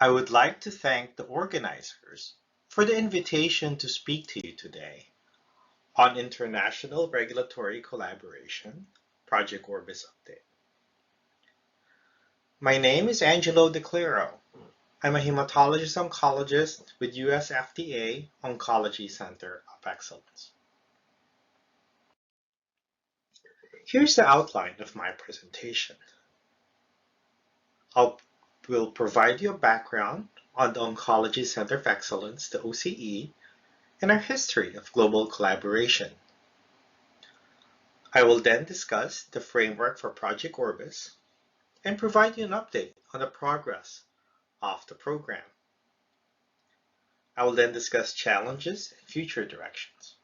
I would like to thank the organizers for the invitation to speak to you today on International Regulatory Collaboration, Project ORBIS Update. My name is Angelo De Claro. I'm a hematologist-oncologist with USPHS Oncology Center of Excellence. Here's the outline of my presentation. I will provide you a background on the Oncology Center of Excellence, the OCE, and our history of global collaboration. I will then discuss the framework for Project ORBIS and provide you an update on the progress of the program. I will then discuss challenges and future directions.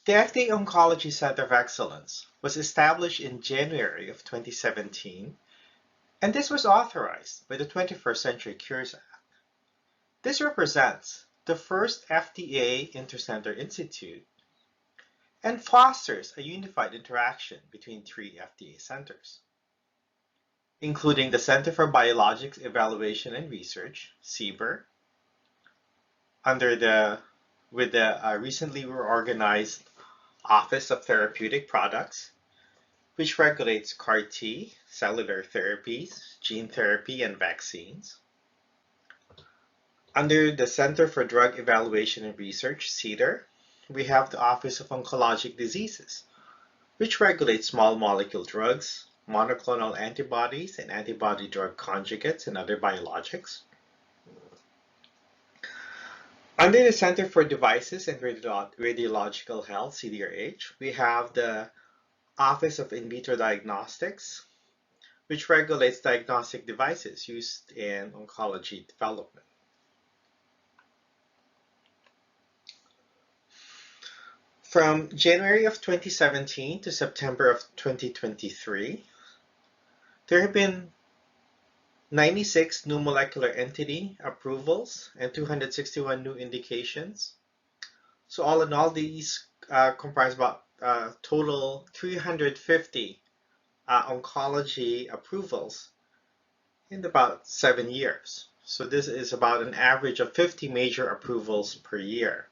The FDA Oncology Center of Excellence was established in January of 2017, and this was authorized by the 21st Century Cures Act. This represents the first FDA Intercenter Institute and fosters a unified interaction between three FDA centers, including the Center for Biologics Evaluation and Research, CBER, with the recently reorganized Office of Therapeutic Products, which regulates CAR-T, cellular therapies, gene therapy, and vaccines. Under the Center for Drug Evaluation and Research, CDER, we have the Office of Oncologic Diseases, which regulates small molecule drugs, monoclonal antibodies, and antibody drug conjugates and other biologics. Under the Center for Devices and Radiological Health, CDRH, we have the Office of In Vitro Diagnostics, which regulates diagnostic devices used in oncology development. From January of 2017 to September of 2023, there have been 96 new molecular entity approvals and 261 new indications. So all in all, these comprise about total 350 oncology approvals in about 7 years. So this is about an average of 50 major approvals per year.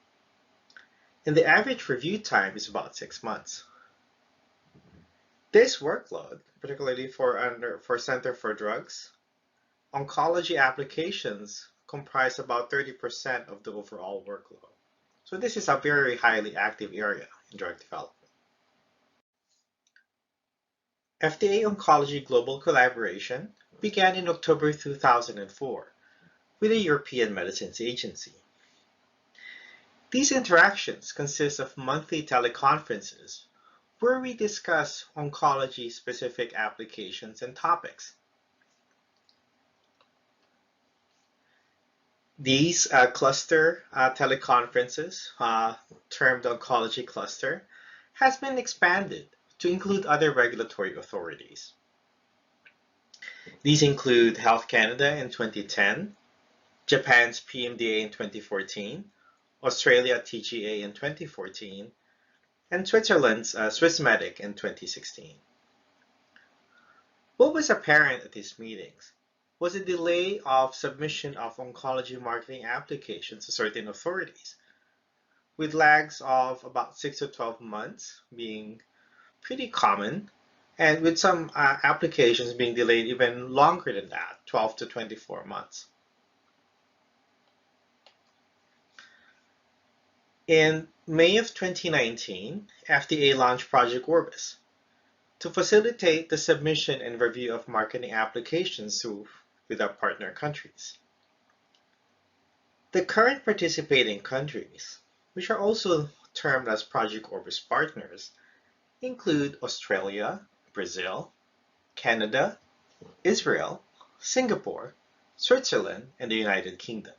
And the average review time is about 6 months. This workload, particularly for Center for Drugs, oncology applications comprise about 30% of the overall workload. So this is a very highly active area in drug development. FDA Oncology Global Collaboration began in October 2004 with the European Medicines Agency. These interactions consist of monthly teleconferences where we discuss oncology-specific applications and topics. These cluster teleconferences, termed Oncology Cluster, has been expanded to include other regulatory authorities. These include Health Canada in 2010, Japan's PMDA in 2014, Australia TGA in 2014, and Switzerland's Swissmedic in 2016. What was apparent at these meetings was a delay of submission of oncology marketing applications to certain authorities, with lags of about 6 to 12 months being pretty common, and with some applications being delayed even longer than that, 12 to 24 months. In May of 2019, FDA launched Project ORBIS to facilitate the submission and review of marketing applications with our partner countries. The current participating countries, which are also termed as Project ORBIS partners, include Australia, Brazil, Canada, Israel, Singapore, Switzerland, and the United Kingdom.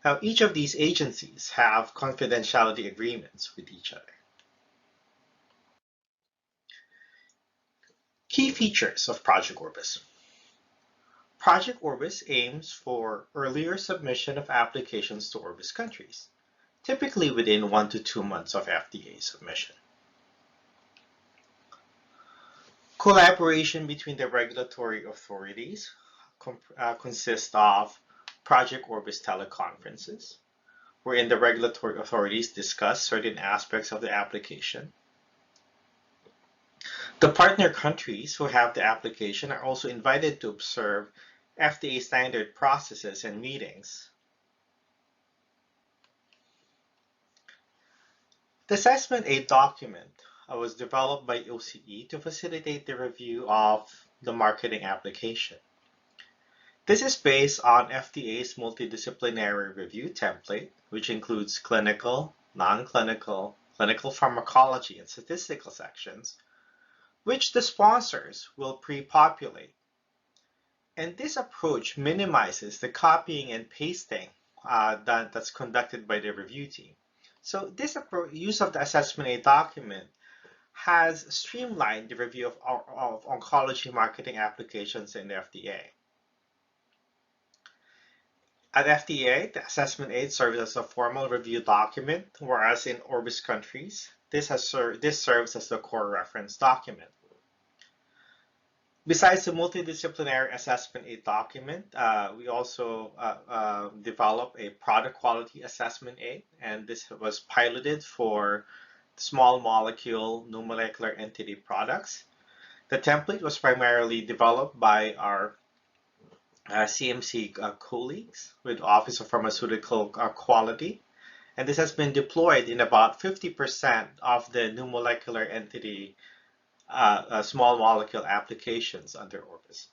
Now, each of these agencies have confidentiality agreements with each other. Key features of Project ORBIS. Project ORBIS aims for earlier submission of applications to ORBIS countries, typically within 1 to 2 months of FDA submission. Collaboration between the regulatory authorities consists of Project Orbis teleconferences, wherein the regulatory authorities discuss certain aspects of the application. The partner countries who have the application are also invited to observe FDA standard processes and meetings. The assessment aid document was developed by OCE to facilitate the review of the marketing application. This is based on FDA's multidisciplinary review template, which includes clinical, non-clinical, clinical pharmacology, and statistical sections, which the sponsors will pre-populate. And this approach minimizes the copying and pasting that's conducted by the review team. So this use of the assessment aid document has streamlined the review of oncology marketing applications in the FDA. At FDA, the assessment aid serves as a formal review document, whereas in ORBIS countries, this serves as the core reference document. Besides the multidisciplinary assessment aid document, we also developed a product quality assessment aid, and this was piloted for small molecule new molecular entity products. The template was primarily developed by our CMC colleagues with Office of Pharmaceutical Quality, and this has been deployed in about 50% of the new molecular entity small molecule applications under ORBIS.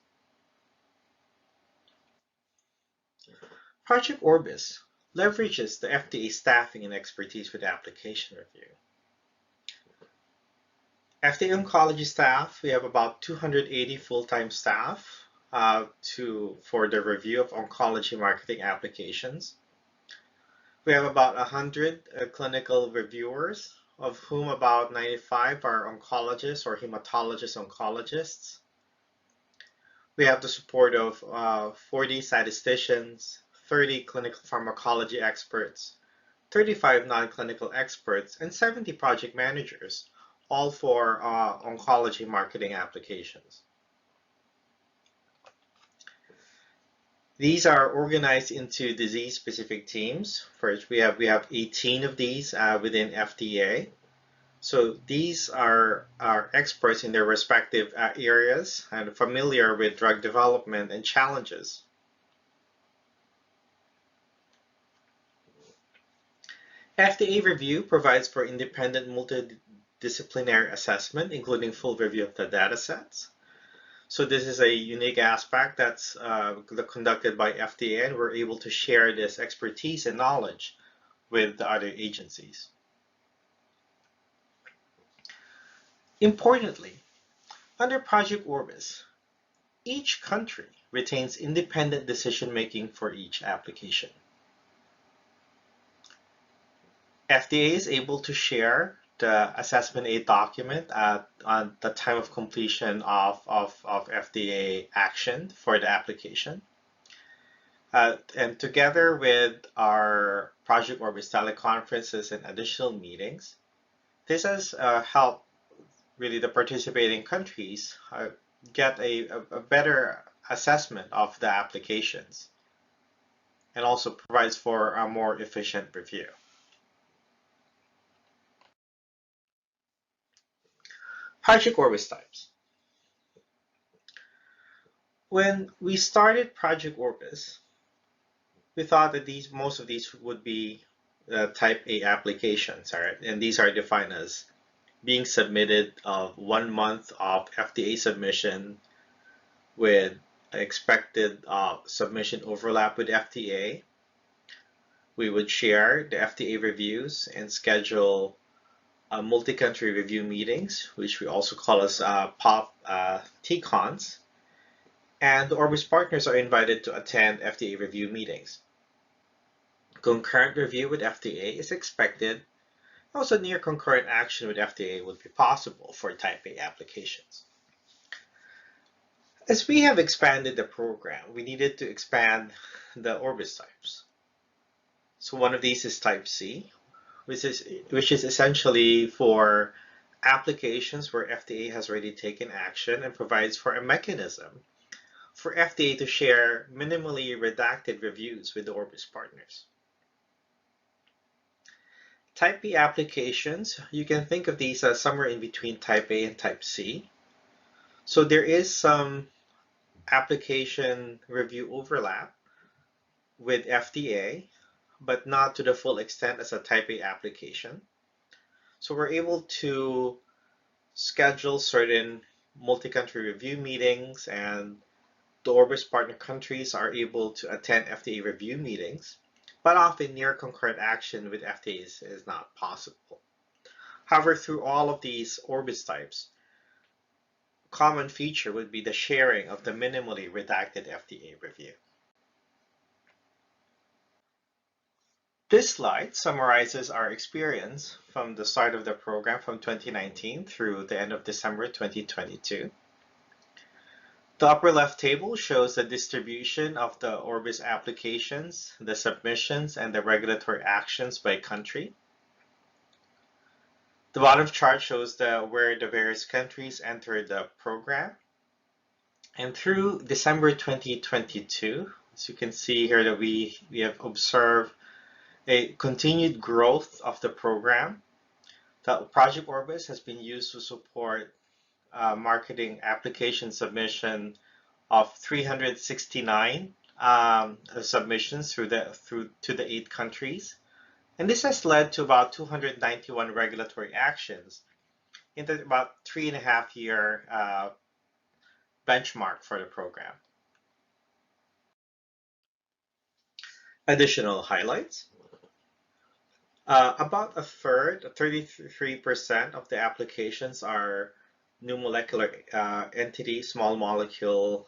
Project ORBIS leverages the FDA staffing and expertise with application review. FDA oncology staff, we have about 280 full-time staff for the review of oncology marketing applications. We have about 100 clinical reviewers, of whom about 95 are oncologists or hematologist-oncologists. We have the support of 40 statisticians, 30 clinical pharmacology experts, 35 non-clinical experts, and 70 project managers, all for oncology marketing applications. These are organized into disease-specific teams. First, we have 18 of these within FDA. So these are experts in their respective areas and familiar with drug development and challenges. FDA review provides for independent multidisciplinary assessment, including full review of the data sets. So this is a unique aspect that's conducted by FDA, and we're able to share this expertise and knowledge with the other agencies. Importantly, under Project ORBIS, each country retains independent decision-making for each application. FDA is able to share the assessment aid document on the time of completion of FDA action for the application. And together with our Project ORBIS teleconferences and additional meetings, this has helped really the participating countries get a better assessment of the applications, and also provides for a more efficient review. Project ORBIS types. When we started Project ORBIS, we thought that most of these would be type A applications, right? And these are defined as being submitted of 1 month of FDA submission with expected submission overlap with FDA. We would share the FDA reviews and schedule multi-country review meetings, which we also call as POP TCONs, and the ORBIS partners are invited to attend FDA review meetings. Concurrent review with FDA is expected. Also, near concurrent action with FDA would be possible for type A applications. As we have expanded the program, we needed to expand the ORBIS types. So one of these is type C, which is essentially for applications where FDA has already taken action and provides for a mechanism for FDA to share minimally redacted reviews with the ORBIS partners. Type B applications, you can think of these as somewhere in between Type A and Type C. So there is some application review overlap with FDA, but not to the full extent as a Type A application. So we're able to schedule certain multi-country review meetings, and the ORBIS partner countries are able to attend FDA review meetings, but often near concurrent action with FDA is not possible. However, through all of these ORBIS types, common feature would be the sharing of the minimally redacted FDA review. This slide summarizes our experience from the start of the program from 2019 through the end of December 2022. The upper left table shows the distribution of the ORBIS applications, the submissions, and the regulatory actions by country. The bottom chart shows where the various countries entered the program. And through December 2022, as you can see here, that we have observed a continued growth of the program. The Project ORBIS has been used to support marketing application submission of 369 submissions to the 8 countries. And this has led to about 291 regulatory actions in the about 3.5-year benchmark for the program. Additional highlights. About a third, 33% of the applications are new molecular entity, small molecule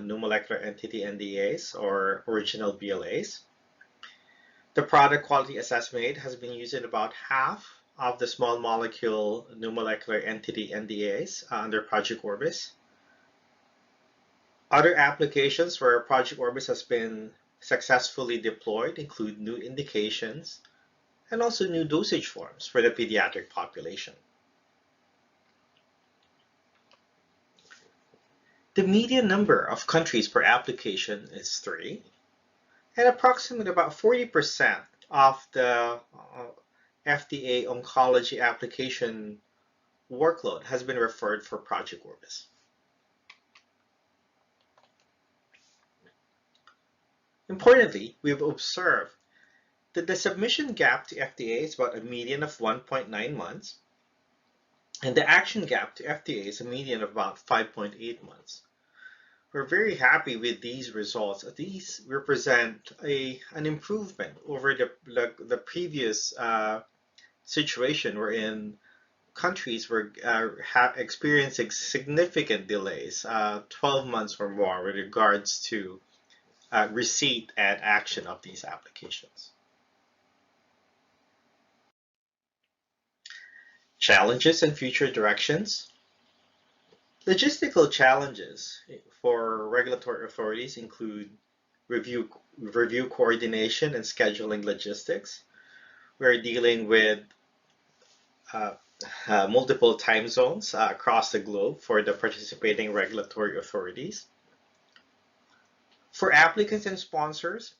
new molecular entity NDAs or original BLAs. The product quality assessment aid has been used in about half of the small molecule new molecular entity NDAs under Project ORBIS. Other applications where Project ORBIS has been successfully deployed include new indications and also new dosage forms for the pediatric population. The median number of countries per application is 3, and approximately about 40% of the FDA oncology application workload has been referred for Project ORBIS. Importantly, we've observed that the submission gap to FDA is about a median of 1.9 months, and the action gap to FDA is a median of about 5.8 months. We're very happy with these results. These represent an improvement over the previous situation wherein countries were experiencing significant delays, 12 months or more, with regards to receipt and action of these applications. Challenges and future directions. Logistical challenges for regulatory authorities include review coordination and scheduling logistics. We're dealing with multiple time zones across the globe for the participating regulatory authorities. For applicants and sponsors,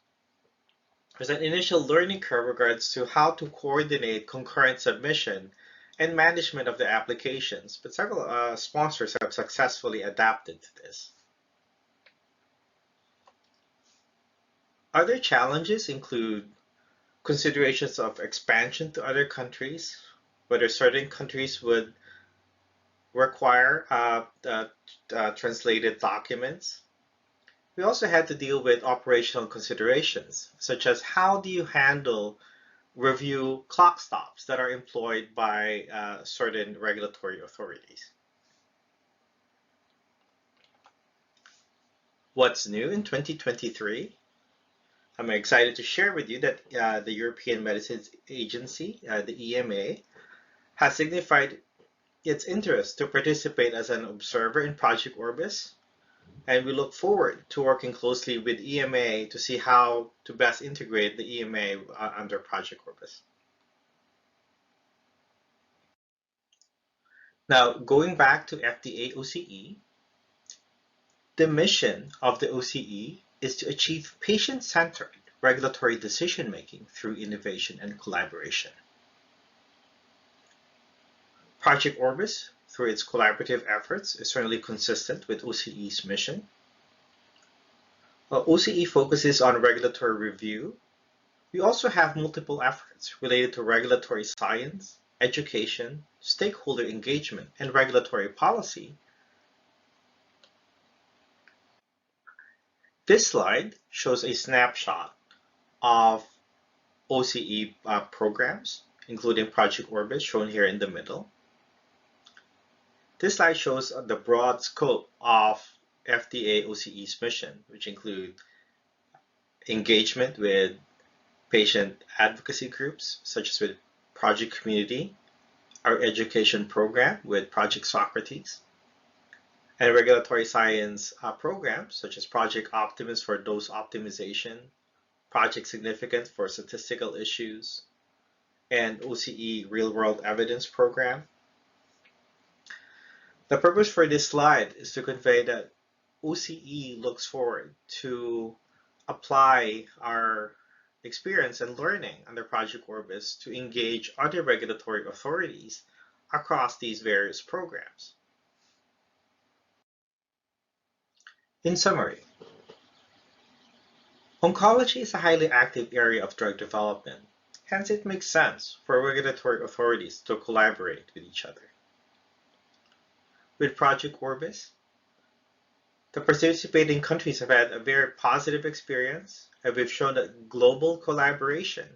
there's an initial learning curve regards to how to coordinate concurrent submission and management of the applications, but several sponsors have successfully adapted to this. Other challenges include considerations of expansion to other countries, whether certain countries would require translated documents. We also had to deal with operational considerations, such as how do you handle review clock stops that are employed by certain regulatory authorities. What's new in 2023? I'm excited to share with you that the European Medicines Agency, the EMA, has signified its interest to participate as an observer in Project ORBIS, and we look forward to working closely with EMA to see how to best integrate the EMA under Project ORBIS. Now, going back to FDA OCE, the mission of the OCE is to achieve patient-centered regulatory decision-making through innovation and collaboration. Project ORBIS, through its collaborative efforts, is certainly consistent with OCE's mission. OCE focuses on regulatory review. We also have multiple efforts related to regulatory science, education, stakeholder engagement, and regulatory policy. This slide shows a snapshot of OCE programs, including Project ORBIS, shown here in the middle. This slide shows the broad scope of FDA OCE's mission, which include engagement with patient advocacy groups, such as with Project Community, our education program with Project Socrates, and regulatory science programs, such as Project Optimus for dose optimization, Project Significance for statistical issues, and OCE Real-World Evidence Program. The purpose for this slide is to convey that OCE looks forward to apply our experience and learning under Project ORBIS to engage other regulatory authorities across these various programs. In summary, oncology is a highly active area of drug development. Hence, it makes sense for regulatory authorities to collaborate with each other. With Project ORBIS, the participating countries have had a very positive experience, and we've shown that global collaboration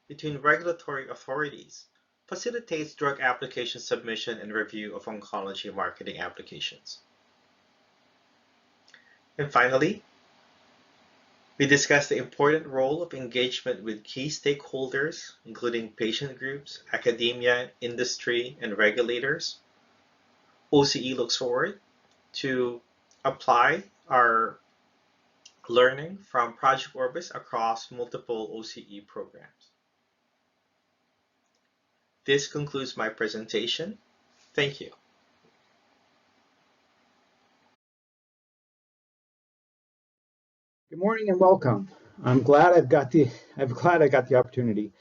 between regulatory authorities facilitates drug application submission and review of oncology marketing applications. And finally, we discussed the important role of engagement with key stakeholders, including patient groups, academia, industry, and regulators. OCE looks forward to apply our learning from Project ORBIS across multiple OCE programs. This concludes my presentation. Thank you. Good morning and welcome. I'm glad I got the opportunity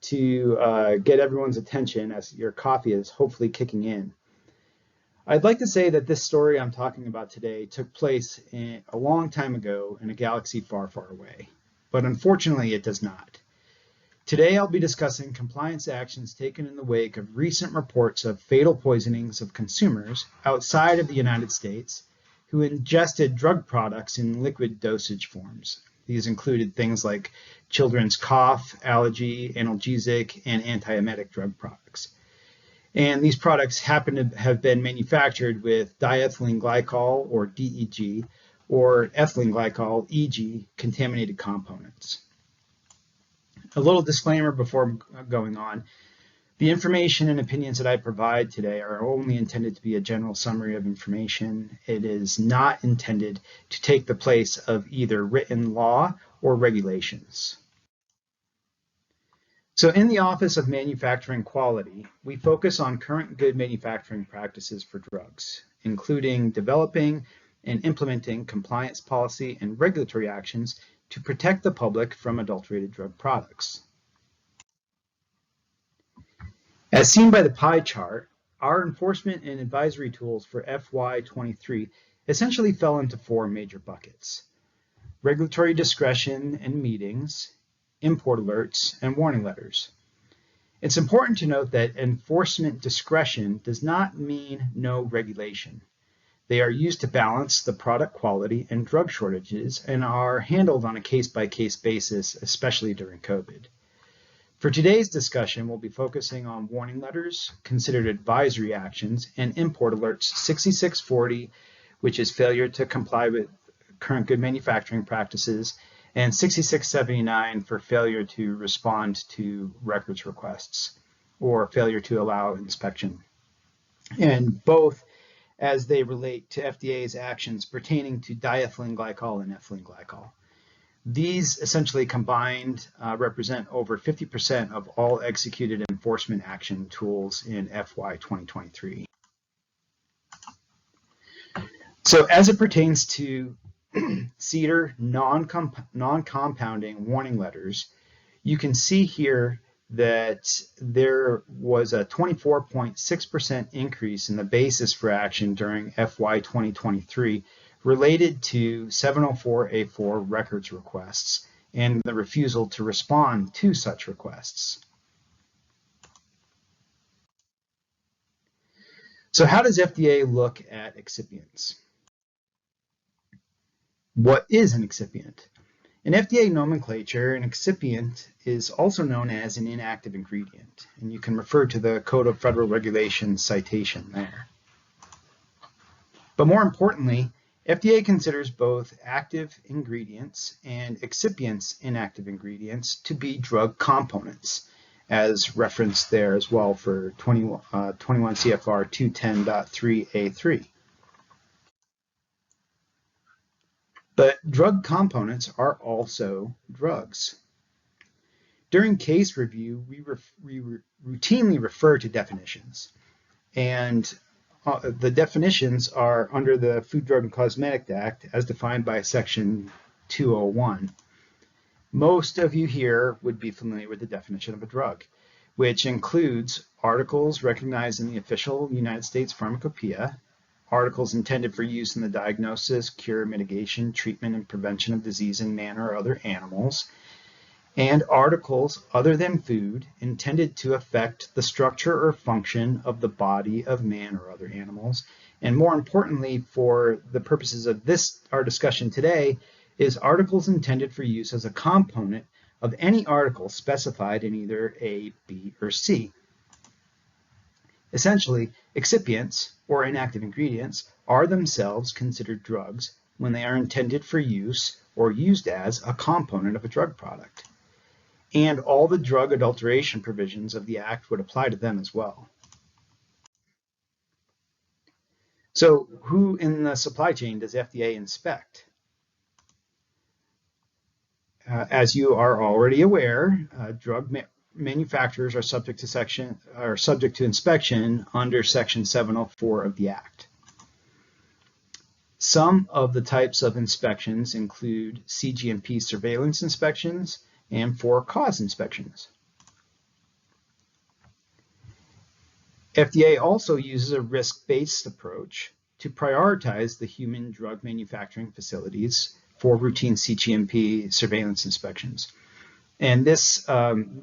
to get everyone's attention as your coffee is hopefully kicking in. I'd like to say that this story I'm talking about today took place a long time ago in a galaxy far, far away, but unfortunately it does not. Today I'll be discussing compliance actions taken in the wake of recent reports of fatal poisonings of consumers outside of the United States who ingested drug products in liquid dosage forms. These included things like children's cough, allergy, analgesic, and antiemetic drug products. And these products happen to have been manufactured with diethylene glycol, or DEG, or ethylene glycol, EG, contaminated components. A little disclaimer before going on. The information and opinions that I provide today are only intended to be a general summary of information. It is not intended to take the place of either written law or regulations. So in the Office of Manufacturing Quality, we focus on current good manufacturing practices for drugs, including developing and implementing compliance policy and regulatory actions to protect the public from adulterated drug products. As seen by the pie chart, our enforcement and advisory tools for FY23 essentially fell into four major buckets: regulatory discretion and meetings, import alerts, and warning letters. It's important to note that enforcement discretion does not mean no regulation. They are used to balance the product quality and drug shortages and are handled on a case-by-case basis, especially during COVID. For today's discussion, we'll be focusing on warning letters, considered advisory actions, and import alerts 6640, which is failure to comply with current good manufacturing practices, and 6679 for failure to respond to records requests or failure to allow inspection. And both as they relate to FDA's actions pertaining to diethylene glycol and ethylene glycol. These essentially combined represent over 50% of all executed enforcement action tools in FY 2023. So as it pertains to CDER non-compounding warning letters, you can see here that there was a 24.6% increase in the basis for action during FY 2023 related to 704A4 records requests and the refusal to respond to such requests. So how does FDA look at excipients? What is an excipient? In FDA nomenclature, an excipient is also known as an inactive ingredient, and you can refer to the Code of Federal Regulations citation there. But more importantly, FDA considers both active ingredients and excipients inactive ingredients to be drug components, as referenced there as well for 21 CFR 210.3A3. But drug components are also drugs. During case review, we routinely refer to definitions, and the definitions are under the Food, Drug, and Cosmetic Act as defined by Section 201. Most of you here would be familiar with the definition of a drug, which includes articles recognized in the official United States Pharmacopoeia, articles intended for use in the diagnosis, cure, mitigation, treatment, and prevention of disease in man or other animals, and articles other than food intended to affect the structure or function of the body of man or other animals. And more importantly, for the purposes of our discussion today, is articles intended for use as a component of any article specified in either A, B, or C. Essentially, excipients, or inactive ingredients, are themselves considered drugs when they are intended for use or used as a component of a drug product. And all the drug adulteration provisions of the Act would apply to them as well. So who in the supply chain does FDA inspect? As you are already aware, drug manufacturers are subject to inspection under Section 704 of the Act. Some of the types of inspections include cGMP surveillance inspections and for-cause inspections. FDA also uses a risk-based approach to prioritize the human drug manufacturing facilities for routine cGMP surveillance inspections. And this,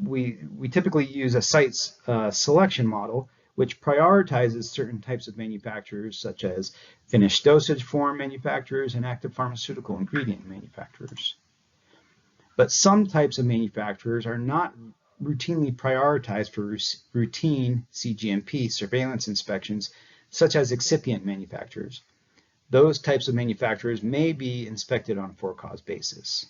we typically use a site selection model, which prioritizes certain types of manufacturers, such as finished dosage form manufacturers and active pharmaceutical ingredient manufacturers. But some types of manufacturers are not routinely prioritized for routine cGMP surveillance inspections, such as excipient manufacturers. Those types of manufacturers may be inspected on a for-cause basis.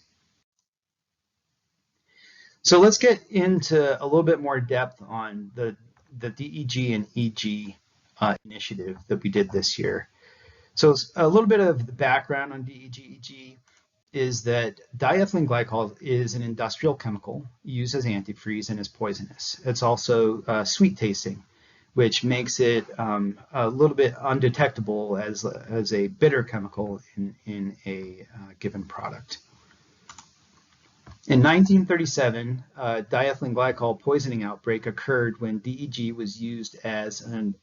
So let's get into a little bit more depth on the DEG and EG initiative that we did this year. So a little bit of the background on DEG, EG is that diethylene glycol is an industrial chemical used as antifreeze and is poisonous. It's also sweet tasting, which makes it a little bit undetectable as a bitter chemical in a given product. In 1937, a diethylene glycol poisoning outbreak occurred when DEG was used as an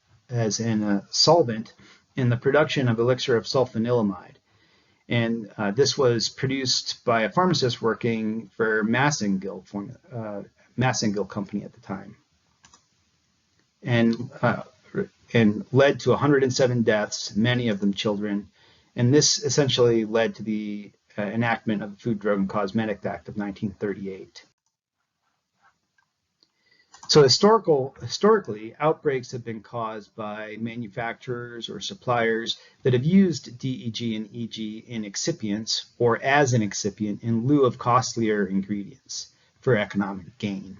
solvent in the production of elixir of sulfanilamide. And this was produced by a pharmacist working for Massengill Company at the time, and led to 107 deaths, many of them children. And this essentially led to the enactment of the Food, Drug, and Cosmetic Act of 1938. So historically, outbreaks have been caused by manufacturers or suppliers that have used DEG and EG in excipients or as an excipient in lieu of costlier ingredients for economic gain.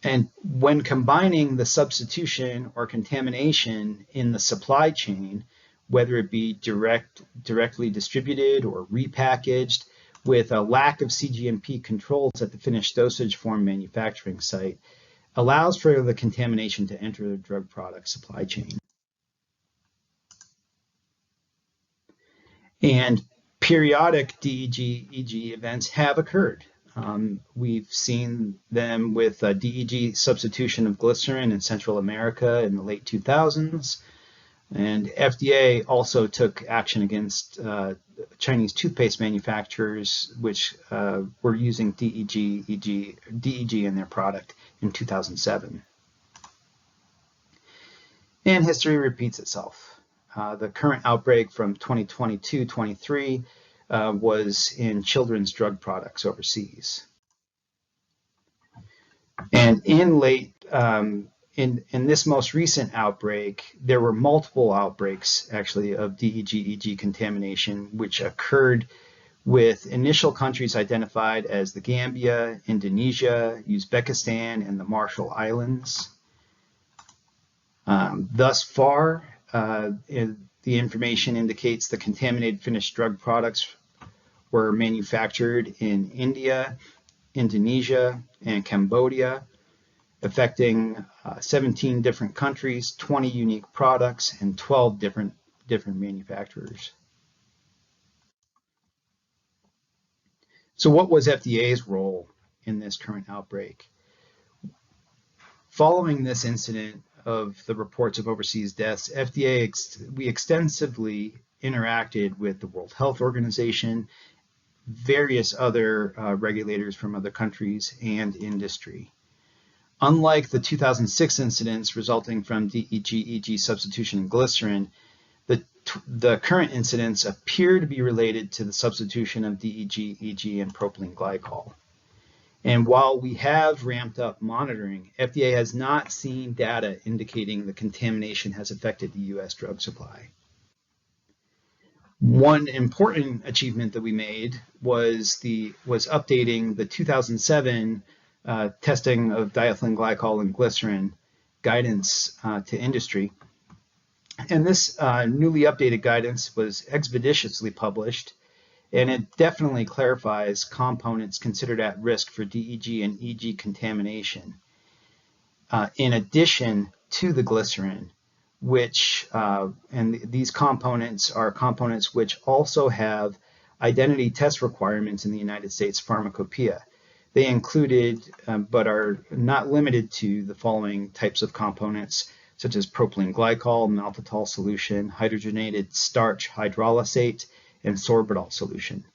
And when combining the substitution or contamination in the supply chain, whether it be directly distributed or repackaged, with a lack of cGMP controls at the finished dosage form manufacturing site, allows for the contamination to enter the drug product supply chain. And periodic DEG events have occurred. We've seen them with DEG substitution of glycerin in Central America in the late 2000s. And FDA also took action against Chinese toothpaste manufacturers, which were using DEG in their product in 2007. And history repeats itself. The current outbreak from 2022-23 was in children's drug products overseas. And in late in this most recent outbreak, there were multiple outbreaks actually of DEG contamination, which occurred with initial countries identified as the Gambia, Indonesia, Uzbekistan, and the Marshall Islands. Thus far, the information indicates the contaminated finished drug products were manufactured in India, Indonesia, and Cambodia, affecting 17 different countries, 20 unique products, and 12 different manufacturers. So what was FDA's role in this current outbreak? Following this incident of the reports of overseas deaths, we extensively interacted with the World Health Organization, various other regulators from other countries, and industry. Unlike the 2006 incidents resulting from DEG substitution in glycerin, the current incidents appear to be related to the substitution of DEG and propylene glycol. And while we have ramped up monitoring, FDA has not seen data indicating the contamination has affected the U.S. drug supply. One important achievement that we made was updating the 2007 testing of diethylene glycol and glycerin guidance to industry. And this newly updated guidance was expeditiously published, and it definitely clarifies components considered at risk for DEG and EG contamination, in addition to the glycerin, which, and these components are components which also have identity test requirements in the United States Pharmacopoeia. They included, but are not limited to, the following types of components, such as propylene glycol, maltitol solution, hydrogenated starch hydrolysate, and sorbitol solution.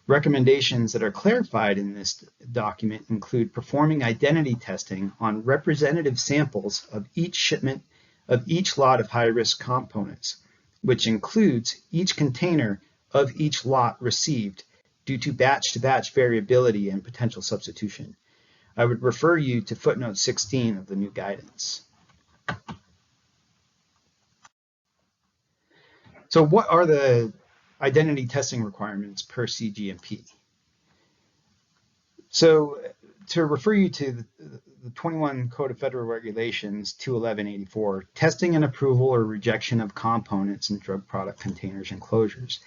Recommendations that are clarified in this document include performing identity testing on representative samples of each shipment of each lot of high-risk components, which includes each container of each lot received due to batch-to-batch variability and potential substitution. I would refer you to footnote 16 of the new guidance. So what are the identity testing requirements per CGMP? So to refer you to the 21 Code of Federal Regulations 21184, testing and approval or rejection of components in drug product containers and closures.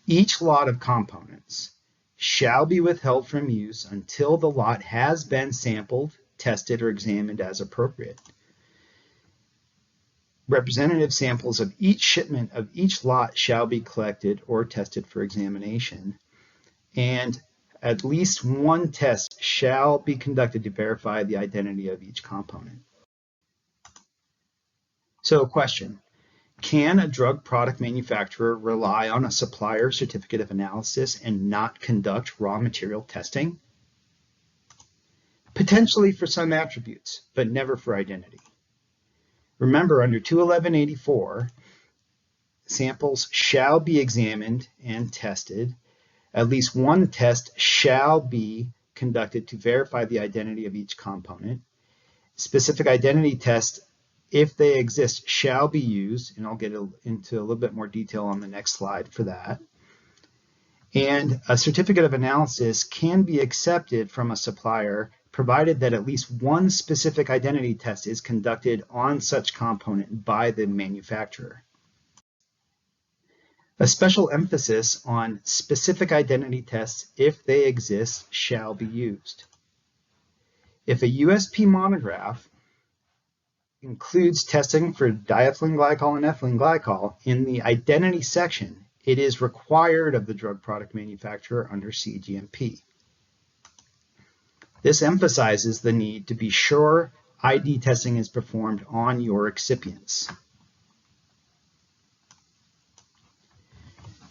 Each lot of components shall be withheld from use until the lot has been sampled, tested, or examined as appropriate. Representative samples of each shipment of each lot shall be collected or tested for examination, and at least one test shall be conducted to verify the identity of each component. So, question. Can a drug product manufacturer rely on a supplier certificate of analysis and not conduct raw material testing? Potentially for some attributes, but never for identity. Remember, under 21184, samples shall be examined and tested. At least one test shall be conducted to verify the identity of each component. Specific identity tests, if they exist, shall be used, and I'll get into a little bit more detail on the next slide for that. And a certificate of analysis can be accepted from a supplier provided that at least one specific identity test is conducted on such component by the manufacturer. A special emphasis on specific identity tests, if they exist, shall be used. If a USP monograph includes testing for diethylene glycol and ethylene glycol in the identity section, It is required of the drug product manufacturer under cGMP. This emphasizes the need to be sure ID testing is performed on your excipients.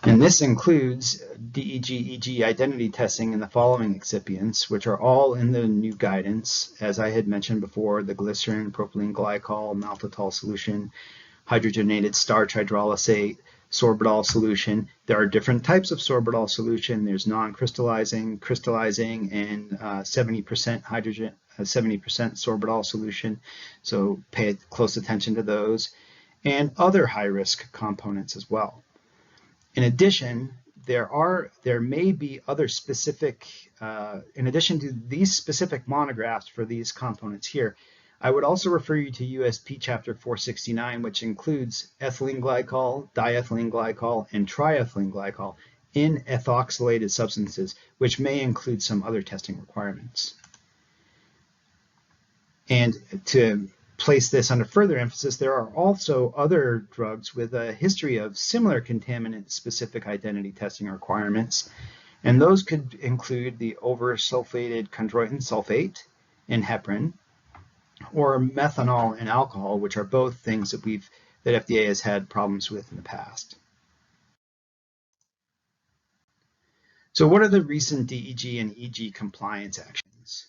And this includes DEG-EG identity testing in the following excipients, which are all in the new guidance. As I had mentioned before, the glycerin, propylene glycol, maltitol solution, hydrogenated starch hydrolysate, sorbitol solution. There are different types of sorbitol solution. There's non-crystallizing, crystallizing, and 70% hydrogen, 70% sorbitol solution. So pay close attention to those, and other high-risk components as well. In addition, there may be other specific, in addition to these specific monographs for these components here, I would also refer you to USP Chapter 469, which includes ethylene glycol, diethylene glycol, and triethylene glycol in ethoxylated substances, which may include some other testing requirements. And to place this under further emphasis, there are also other drugs with a history of similar contaminant-specific identity testing requirements, and those could include the oversulfated chondroitin sulfate and heparin, or methanol and alcohol, which are both things that FDA has had problems with in the past. So what are the recent DEG and EG compliance actions?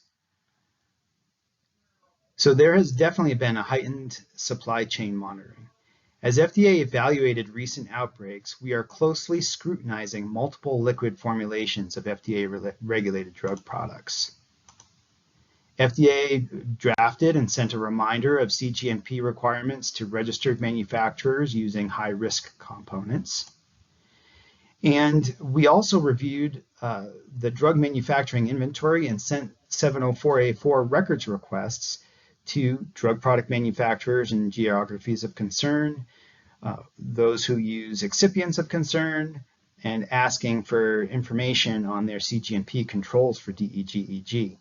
So there has definitely been a heightened supply chain monitoring. As FDA evaluated recent outbreaks, we are closely scrutinizing multiple liquid formulations of FDA-regulated drug products. FDA drafted and sent a reminder of cGMP requirements to registered manufacturers using high-risk components. And we also reviewed the drug manufacturing inventory and sent 704A4 records requests to drug product manufacturers in geographies of concern, those who use excipients of concern, and asking for information on their cGMP controls for DEG-EG.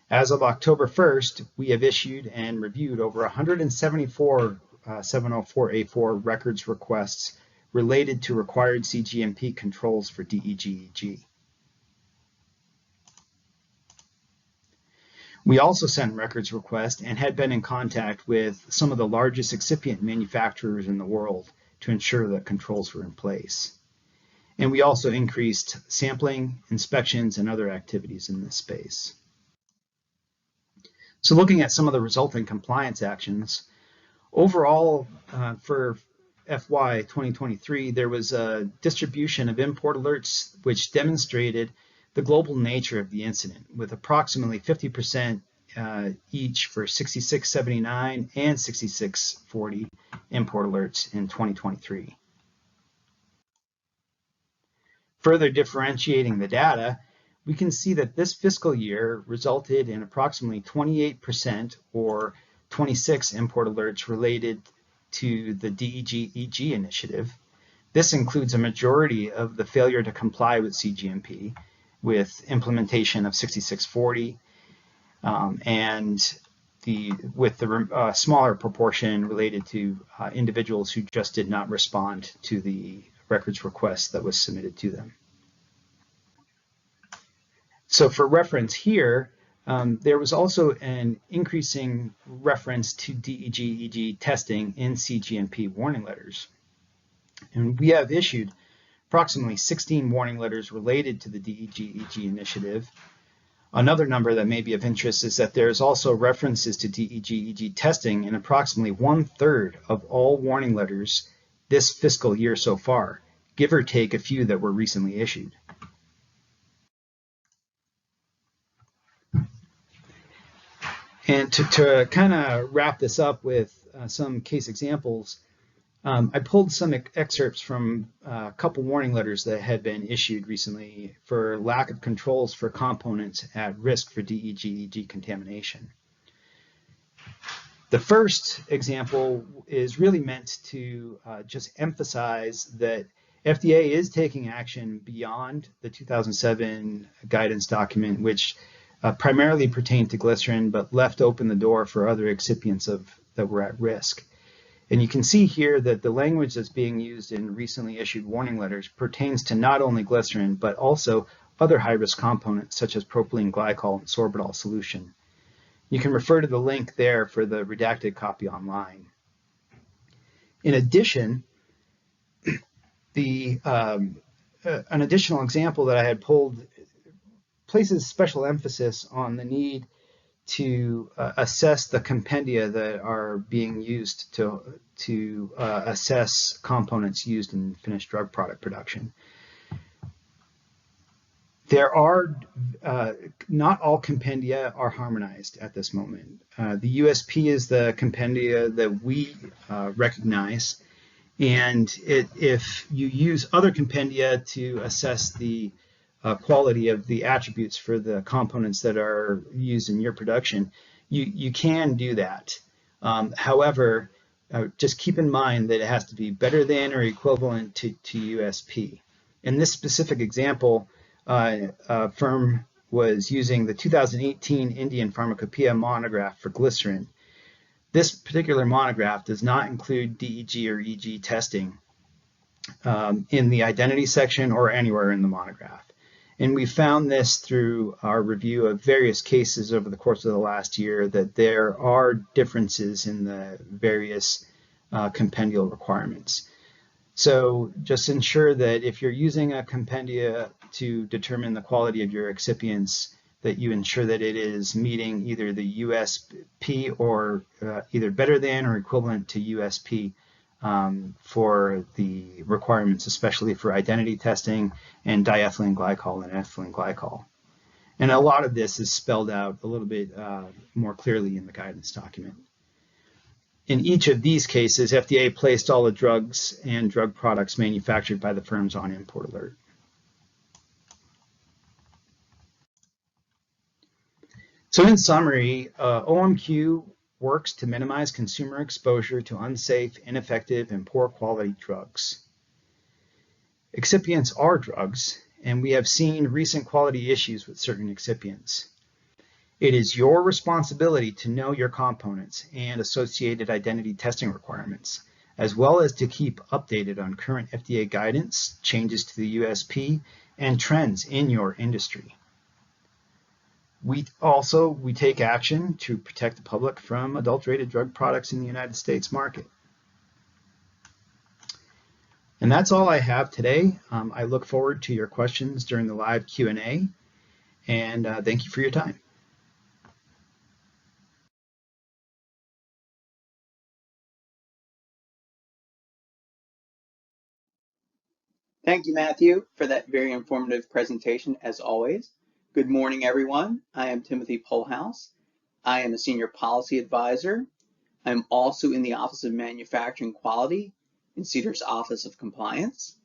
As of October 1st, we have issued and reviewed over 174 704A4 records requests related to required cGMP controls for DEG-EG. We also sent records requests and had been in contact with some of the largest excipient manufacturers in the world to ensure that controls were in place. And we also increased sampling, inspections, and other activities in this space. So looking at some of the resulting compliance actions, overall for FY 2023, there was a distribution of import alerts which demonstrated the global nature of the incident, with approximately 50% each for 6679 and 6640 import alerts in 2023. Further differentiating the data, we can see that this fiscal year resulted in approximately 28% or 26 import alerts related to the DEG-EG initiative. This includes a majority of the failure to comply with cGMP, with implementation of 6640, and with the smaller proportion related to individuals who just did not respond to the records request that was submitted to them. So for reference here, there was also an increasing reference to DEG-EG testing in cGMP warning letters. And we have issued approximately 16 warning letters related to the DEG-EG initiative. Another number that may be of interest is that there's also references to DEG-EG testing in approximately 1/3 of all warning letters this fiscal year so far, give or take a few that were recently issued. And to kind of wrap this up with some case examples, I pulled some excerpts from a couple warning letters that had been issued recently for lack of controls for components at risk for DEG-EG contamination. The first example is really meant to just emphasize that FDA is taking action beyond the 2007 guidance document, which primarily pertained to glycerin, but left open the door for other excipients that were at risk. And you can see here that the language that's being used in recently issued warning letters pertains to not only glycerin, but also other high-risk components such as propylene glycol and sorbitol solution. You can refer to the link there for the redacted copy online. In addition, an additional example that I had pulled places special emphasis on the need to assess the compendia that are being used to assess components used in finished drug product production. There are not all compendia are harmonized at this moment. The USP is the compendia that we recognize, and if you use other compendia to assess the quality of the attributes for the components that are used in your production, you can do that. However, just keep in mind that it has to be better than or equivalent to USP. In this specific example, a firm was using the 2018 Indian Pharmacopoeia monograph for glycerin. This particular monograph does not include DEG or EG testing in the identity section or anywhere in the monograph. And we found this through our review of various cases over the course of the last year that there are differences in the various compendial requirements. So just ensure that if you're using a compendia to determine the quality of your excipients, that you ensure that it is meeting either the USP or either better than or equivalent to USP for the requirements, especially for identity testing and diethylene glycol and ethylene glycol. And a lot of this is spelled out a little bit more clearly in the guidance document. In each of these cases, FDA placed all the drugs and drug products manufactured by the firms on import alert. So in summary, OMQ works to minimize consumer exposure to unsafe, ineffective, and poor quality drugs. Excipients are drugs, and we have seen recent quality issues with certain excipients. It is your responsibility to know your components and associated identity testing requirements, as well as to keep updated on current FDA guidance, changes to the USP, and trends in your industry. We take action to protect the public from adulterated drug products in the United States market. And that's all I have today. I look forward to your questions during the live Q&A, and thank you for your time. Thank you, Matthew, for that very informative presentation, as always. Good morning, everyone. I am Timothy Pohlhaus. I am a Senior Policy Advisor. I'm also in the Office of Manufacturing Quality in CDER's Office of Compliance.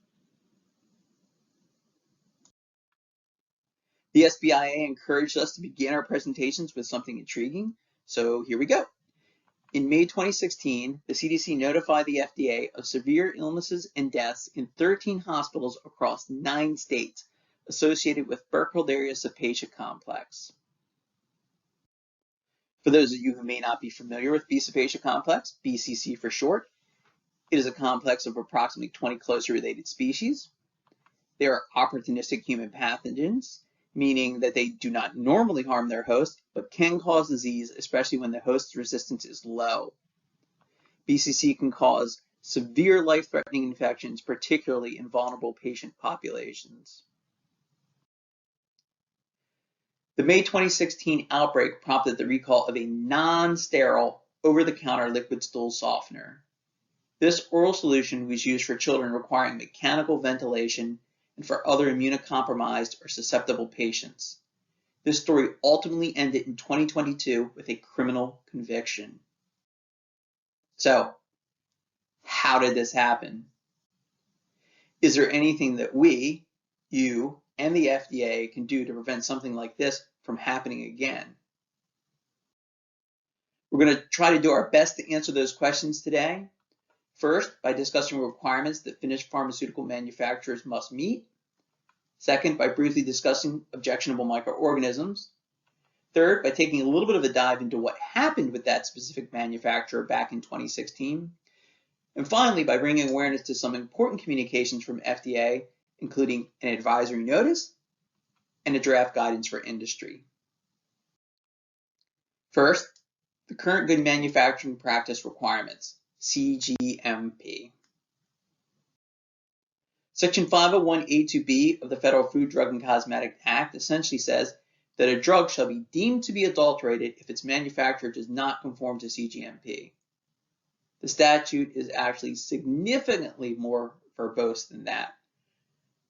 The SBIA encouraged us to begin our presentations with something intriguing, so here we go. In May 2016, the CDC notified the FDA of severe illnesses and deaths in 13 hospitals across 9 states associated with Burkholderia cepacia complex. For those of you who may not be familiar with B. cepacia complex, BCC for short, it is a complex of approximately 20 closely related species. They are opportunistic human pathogens, meaning that they do not normally harm their host, but can cause disease, especially when the host's resistance is low. BCC can cause severe life-threatening infections, particularly in vulnerable patient populations. The May 2016 outbreak prompted the recall of a non-sterile, over-the-counter liquid stool softener. This oral solution was used for children requiring mechanical ventilation and for other immunocompromised or susceptible patients. This story ultimately ended in 2022 with a criminal conviction. So, how did this happen? Is there anything that we, you, and the FDA can do to prevent something like this from happening again? We're going to try to do our best to answer those questions today. First, by discussing requirements that finished pharmaceutical manufacturers must meet. Second, by briefly discussing objectionable microorganisms. Third, by taking a little bit of a dive into what happened with that specific manufacturer back in 2016. And finally, by bringing awareness to some important communications from FDA, including an advisory notice and a draft guidance for industry. First, the current good manufacturing practice requirements, CGMP. Section 501A2B of the Federal Food, Drug, and Cosmetic Act essentially says that a drug shall be deemed to be adulterated if its manufacturer does not conform to CGMP. The statute is actually significantly more verbose than that,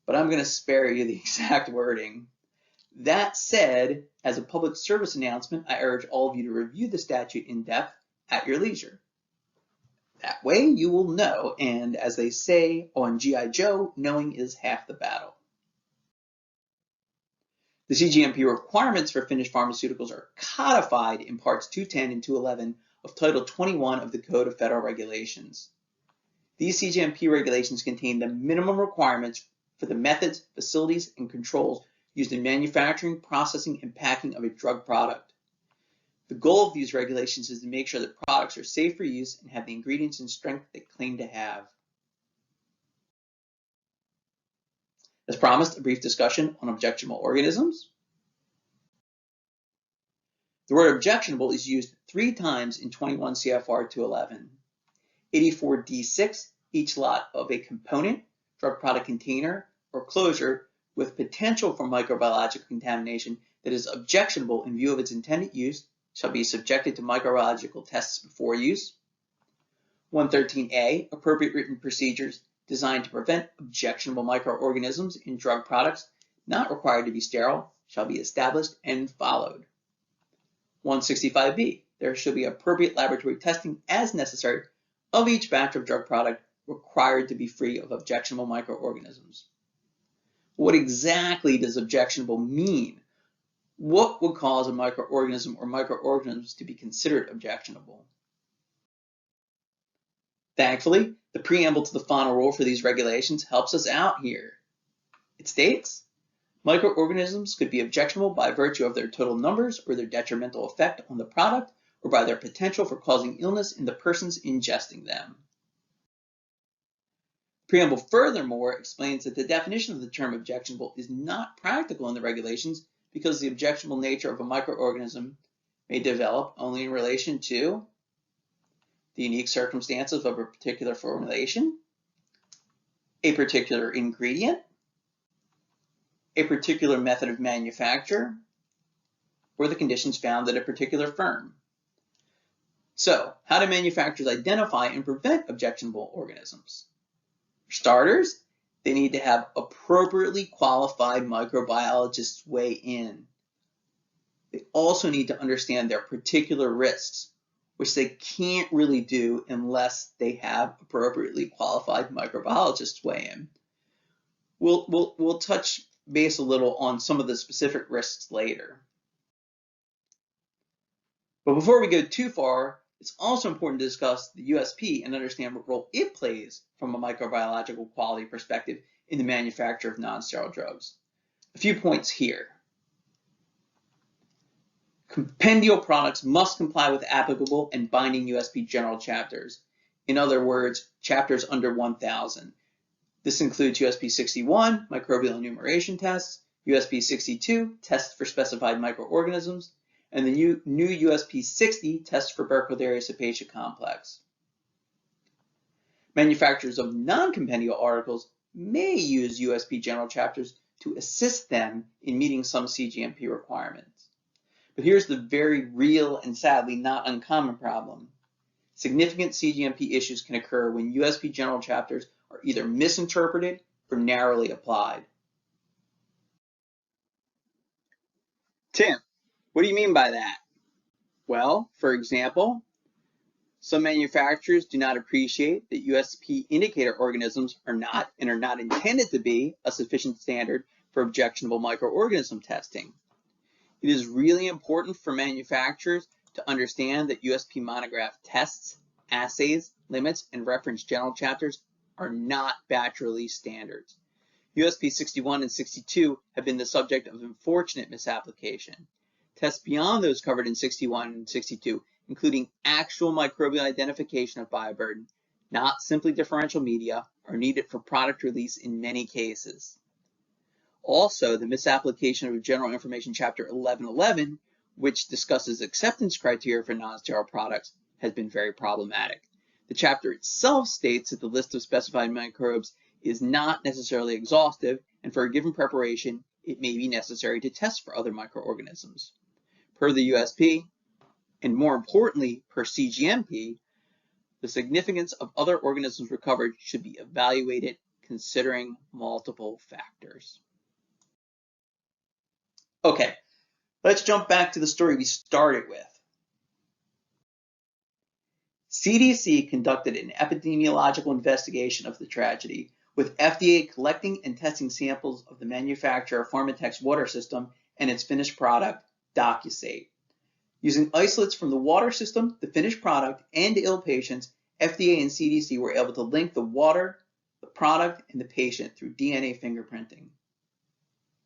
but I'm going to spare you the exact wording. That said, as a public service announcement, I urge all of you to review the statute in depth at your leisure. That way you will know, and as they say on G.I. Joe, knowing is half the battle. The CGMP requirements for finished pharmaceuticals are codified in Parts 210 and 211 of Title 21 of the Code of Federal Regulations. These CGMP regulations contain the minimum requirements for the methods, facilities, and controls used in manufacturing, processing, and packing of a drug product. The goal of these regulations is to make sure that products are safe for use and have the ingredients and strength they claim to have. As promised, a brief discussion on objectionable organisms. The word objectionable is used 3 times in 21 CFR 211. 84D6, each lot of a component, drug product container, or closure with potential for microbiological contamination that is objectionable in view of its intended use shall be subjected to microbiological tests before use. 113A, appropriate written procedures designed to prevent objectionable microorganisms in drug products not required to be sterile shall be established and followed. 165B, there should be appropriate laboratory testing as necessary of each batch of drug product required to be free of objectionable microorganisms. What exactly does objectionable mean? What would cause a microorganism or microorganisms to be considered objectionable? Thankfully, the preamble to the final rule for these regulations helps us out here. It states, microorganisms could be objectionable by virtue of their total numbers or their detrimental effect on the product or by their potential for causing illness in the persons ingesting them. The preamble furthermore explains that the definition of the term objectionable is not practical in the regulations because the objectionable nature of a microorganism may develop only in relation to the unique circumstances of a particular formulation, a particular ingredient, a particular method of manufacture, or the conditions found at a particular firm. So, how do manufacturers identify and prevent objectionable organisms? For starters, they need to have appropriately qualified microbiologists weigh in. They also need to understand their particular risks, which they can't really do unless they have appropriately qualified microbiologists weigh in. We'll touch base a little on some of the specific risks later. But before we go too far, it's also important to discuss the USP and understand what role it plays from a microbiological quality perspective in the manufacture of non-sterile drugs. A few points here. Compendial products must comply with applicable and binding USP general chapters. In other words, chapters under 1,000. This includes USP 61, microbial enumeration tests, USP 62, tests for specified microorganisms, and the new USP 60, tests for Burkholderia cepacia complex. Manufacturers of non-compendial articles may use USP general chapters to assist them in meeting some CGMP requirements. But here's the very real and sadly not uncommon problem. Significant CGMP issues can occur when USP general chapters are either misinterpreted or narrowly applied. Tim, what do you mean by that? Well, for example, some manufacturers do not appreciate that USP indicator organisms are not intended to be a sufficient standard for objectionable microorganism testing. It is really important for manufacturers to understand that USP monograph tests, assays, limits, and reference general chapters are not batch release standards. USP 61 and 62 have been the subject of unfortunate misapplication. Tests beyond those covered in 61 and 62, including actual microbial identification of bioburden, not simply differential media, are needed for product release in many cases. Also, the misapplication of General Information Chapter 1111, which discusses acceptance criteria for non-sterile products, has been very problematic. The chapter itself states that the list of specified microbes is not necessarily exhaustive, and for a given preparation, it may be necessary to test for other microorganisms. Per the USP, and more importantly, per CGMP, the significance of other organisms recovered should be evaluated considering multiple factors. Okay, let's jump back to the story we started with. CDC conducted an epidemiological investigation of the tragedy, with FDA collecting and testing samples of the manufacturer Pharmatech's water system and its finished product, DocuSafe. Using isolates from the water system, the finished product, and ill patients, FDA and CDC were able to link the water, the product, and the patient through DNA fingerprinting.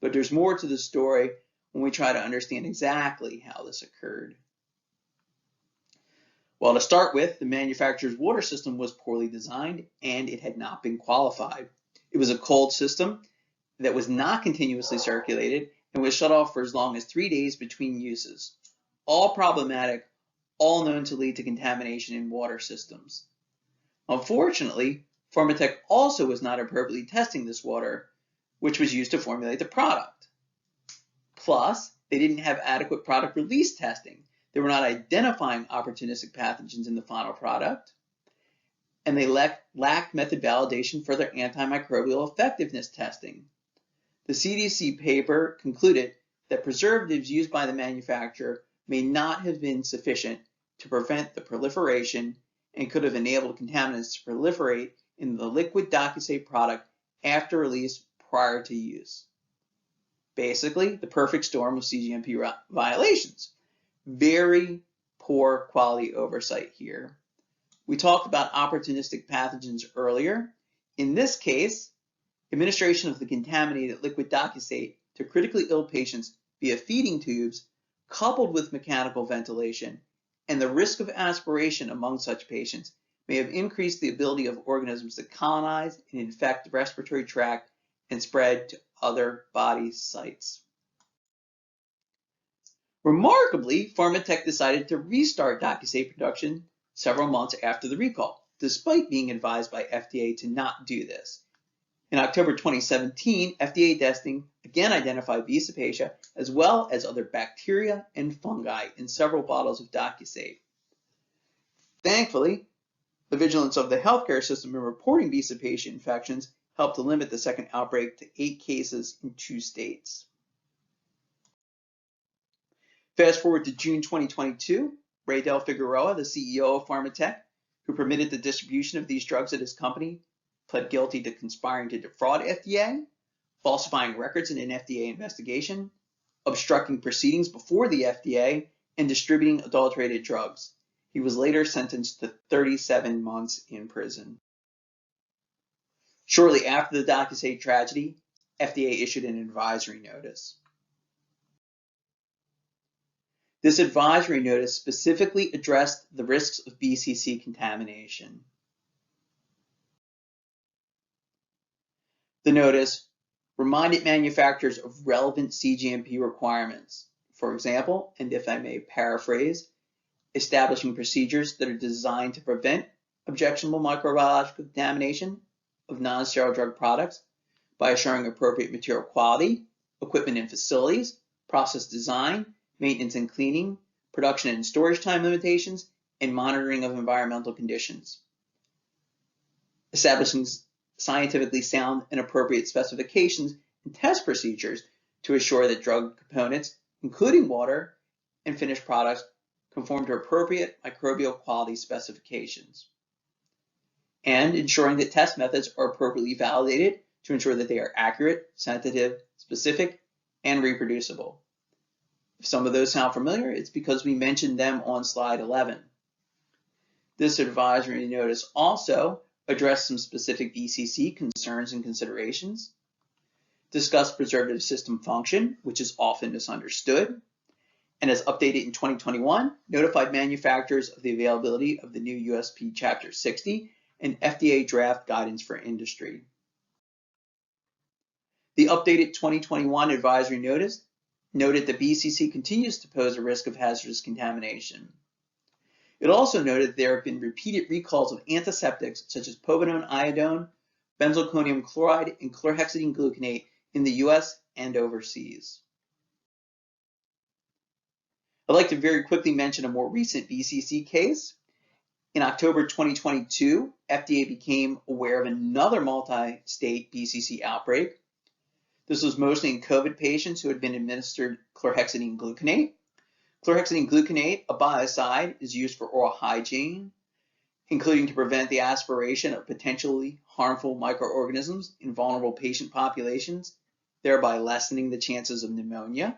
But there's more to the story when we try to understand exactly how this occurred. Well, to start with, the manufacturer's water system was poorly designed and it had not been qualified. It was a cold system that was not continuously circulated and was shut off for as long as 3 days between uses. All problematic, all known to lead to contamination in water systems. Unfortunately, Pharmatech also was not appropriately testing this water, which was used to formulate the product. Plus, they didn't have adequate product release testing. They were not identifying opportunistic pathogens in the final product, and they lacked method validation for their antimicrobial effectiveness testing. The CDC paper concluded that preservatives used by the manufacturer may not have been sufficient to prevent the proliferation and could have enabled contaminants to proliferate in the liquid DocuSafe product after release prior to use. Basically, the perfect storm of CGMP violations. Very poor quality oversight here. We talked about opportunistic pathogens earlier. In this case, administration of the contaminated liquid DocuSafe to critically ill patients via feeding tubes, coupled with mechanical ventilation, and the risk of aspiration among such patients may have increased the ability of organisms to colonize and infect the respiratory tract and spread to other body sites. Remarkably, Pharmatech decided to restart DocuSafe production several months after the recall, despite being advised by FDA to not do this. In October 2017, FDA testing again identified USPHS as well as other bacteria and fungi in several bottles of DocuSafe. Thankfully, the vigilance of the healthcare system in reporting USPHS infections helped to limit the second outbreak to 8 cases in 2 states. Fast forward to June 2022, Ray Del Figueroa, the CEO of Pharmatech, who permitted the distribution of these drugs at his company, pled guilty to conspiring to defraud FDA, falsifying records in an FDA investigation, obstructing proceedings before the FDA, and distributing adulterated drugs. He was later sentenced to 37 months in prison. Shortly after the DocuSafe tragedy, FDA issued an advisory notice. This advisory notice specifically addressed the risks of BCC contamination. The notice reminded manufacturers of relevant CGMP requirements. For example, and if I may paraphrase, establishing procedures that are designed to prevent objectionable microbiological contamination of non-sterile drug products by assuring appropriate material quality, equipment and facilities, process design, maintenance and cleaning, production and storage time limitations, and monitoring of environmental conditions. Establishing scientifically sound and appropriate specifications and test procedures to assure that drug components, including water and finished products, conform to appropriate microbial quality specifications. And ensuring that test methods are appropriately validated to ensure that they are accurate, sensitive, specific, and reproducible. If some of those sound familiar, it's because we mentioned them on slide 11. This advisory notice also addressed some specific BCC concerns and considerations, discussed preservative system function, which is often misunderstood, and as updated in 2021, notified manufacturers of the availability of the new USP Chapter 60 and FDA draft guidance for industry. The updated 2021 advisory notice noted that BCC continues to pose a risk of hazardous contamination. It also noted that there have been repeated recalls of antiseptics such as povidone iodine, benzalkonium chloride, and chlorhexidine gluconate in the US and overseas. I'd like to very quickly mention a more recent BCC case. In October 2022, FDA became aware of another multi-state BCC outbreak. This was mostly in COVID patients who had been administered chlorhexidine gluconate. Chlorhexidine gluconate, a biocide, is used for oral hygiene, including to prevent the aspiration of potentially harmful microorganisms in vulnerable patient populations, thereby lessening the chances of pneumonia.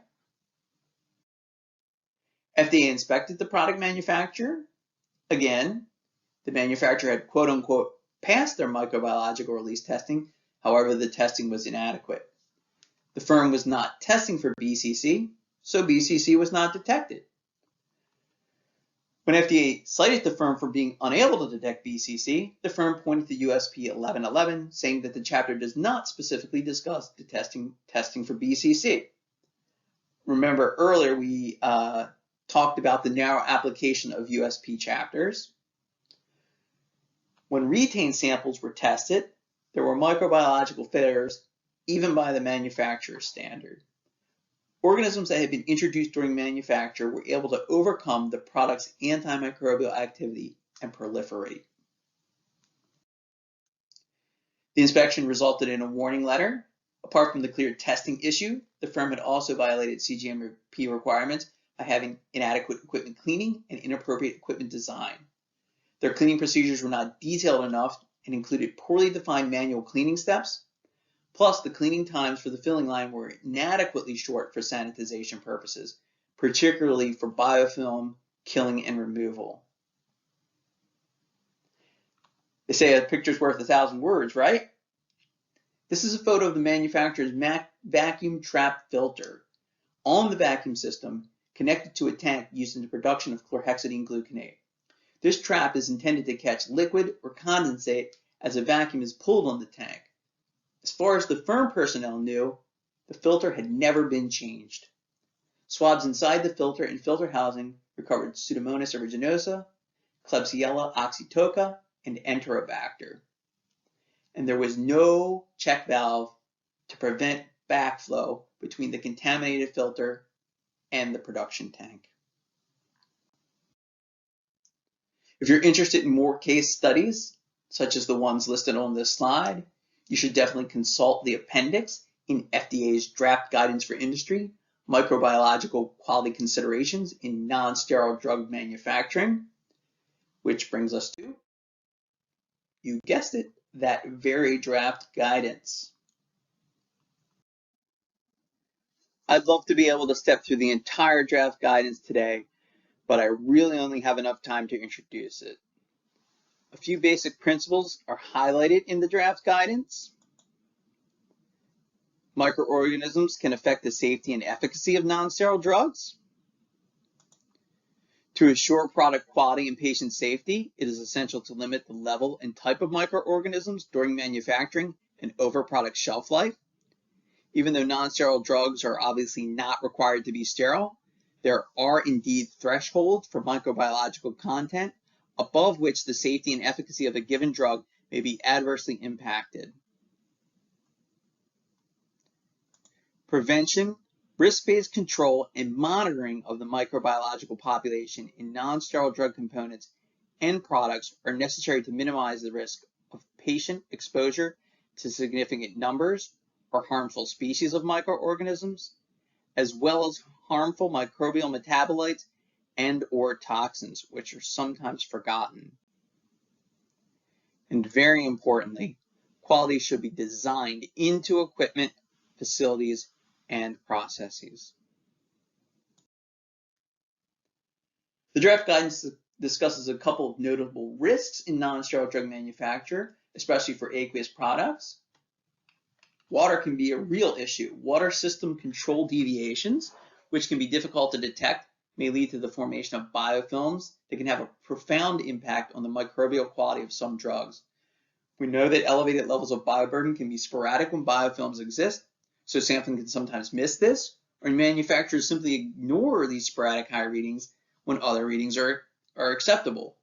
FDA inspected the product manufacturer. Again, the manufacturer had quote-unquote passed their microbiological release testing, however, the testing was inadequate. The firm was not testing for BCC, so BCC was not detected. When FDA cited the firm for being unable to detect BCC, the firm pointed to USP 1111, saying that the chapter does not specifically discuss the testing for BCC. Remember earlier we talked about the narrow application of USP chapters. When retained samples were tested, there were microbiological failures even by the manufacturer's standard. Organisms that had been introduced during manufacture were able to overcome the product's antimicrobial activity and proliferate. The inspection resulted in a warning letter. Apart from the clear testing issue, the firm had also violated CGMP requirements by having inadequate equipment cleaning and inappropriate equipment design. Their cleaning procedures were not detailed enough and included poorly defined manual cleaning steps. Plus, the cleaning times for the filling line were inadequately short for sanitization purposes, particularly for biofilm killing and removal. They say a picture's worth 1,000 words, right? This is a photo of the manufacturer's vacuum trap filter on the vacuum system connected to a tank used in the production of chlorhexidine gluconate. This trap is intended to catch liquid or condensate as a vacuum is pulled on the tank. As far as the firm personnel knew, the filter had never been changed. Swabs inside the filter and filter housing recovered Pseudomonas aeruginosa, Klebsiella oxytoca, and Enterobacter. And there was no check valve to prevent backflow between the contaminated filter and the production tank. If you're interested in more case studies, such as the ones listed on this slide, you should definitely consult the appendix in FDA's draft guidance for industry, microbiological quality considerations in non-sterile drug manufacturing, which brings us to, you guessed it, that very draft guidance. I'd love to be able to step through the entire draft guidance today, but I really only have enough time to introduce it. A few basic principles are highlighted in the draft guidance. Microorganisms can affect the safety and efficacy of non-sterile drugs. To assure product quality and patient safety, it is essential to limit the level and type of microorganisms during manufacturing and over product shelf life. Even though non-sterile drugs are obviously not required to be sterile, there are indeed thresholds for microbiological content above which the safety and efficacy of a given drug may be adversely impacted. Prevention, risk-based control, and monitoring of the microbiological population in non-sterile drug components and products are necessary to minimize the risk of patient exposure to significant numbers or harmful species of microorganisms, as well as harmful microbial metabolites and/or toxins, which are sometimes forgotten. And very importantly, quality should be designed into equipment, facilities, and processes. The draft guidance discusses a couple of notable risks in non-sterile drug manufacture, especially for aqueous products. Water can be a real issue. Water system control deviations, which can be difficult to detect, may lead to the formation of biofilms that can have a profound impact on the microbial quality of some drugs. We know that elevated levels of bioburden can be sporadic when biofilms exist, so sampling can sometimes miss this, or manufacturers simply ignore these sporadic high readings when other readings are acceptable.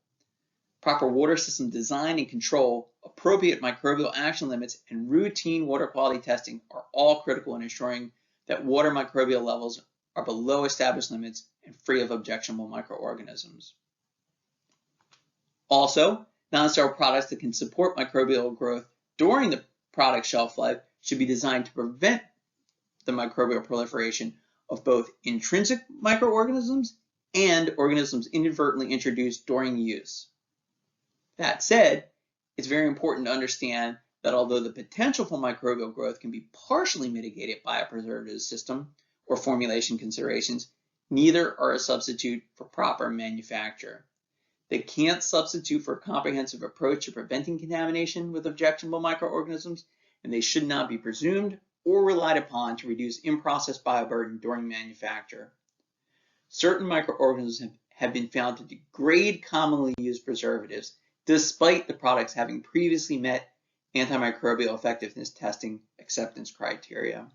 Proper water system design and control, appropriate microbial action limits, and routine water quality testing are all critical in ensuring that water microbial levels are below established limits and free of objectionable microorganisms. Also, non-sterile products that can support microbial growth during the product shelf life should be designed to prevent the microbial proliferation of both intrinsic microorganisms and organisms inadvertently introduced during use. That said, it's very important to understand that although the potential for microbial growth can be partially mitigated by a preservative system or formulation considerations, neither are a substitute for proper manufacture. They can't substitute for a comprehensive approach to preventing contamination with objectionable microorganisms, and they should not be presumed or relied upon to reduce in-process bioburden during manufacture. Certain microorganisms have been found to degrade commonly used preservatives, despite the products having previously met antimicrobial effectiveness testing acceptance criteria.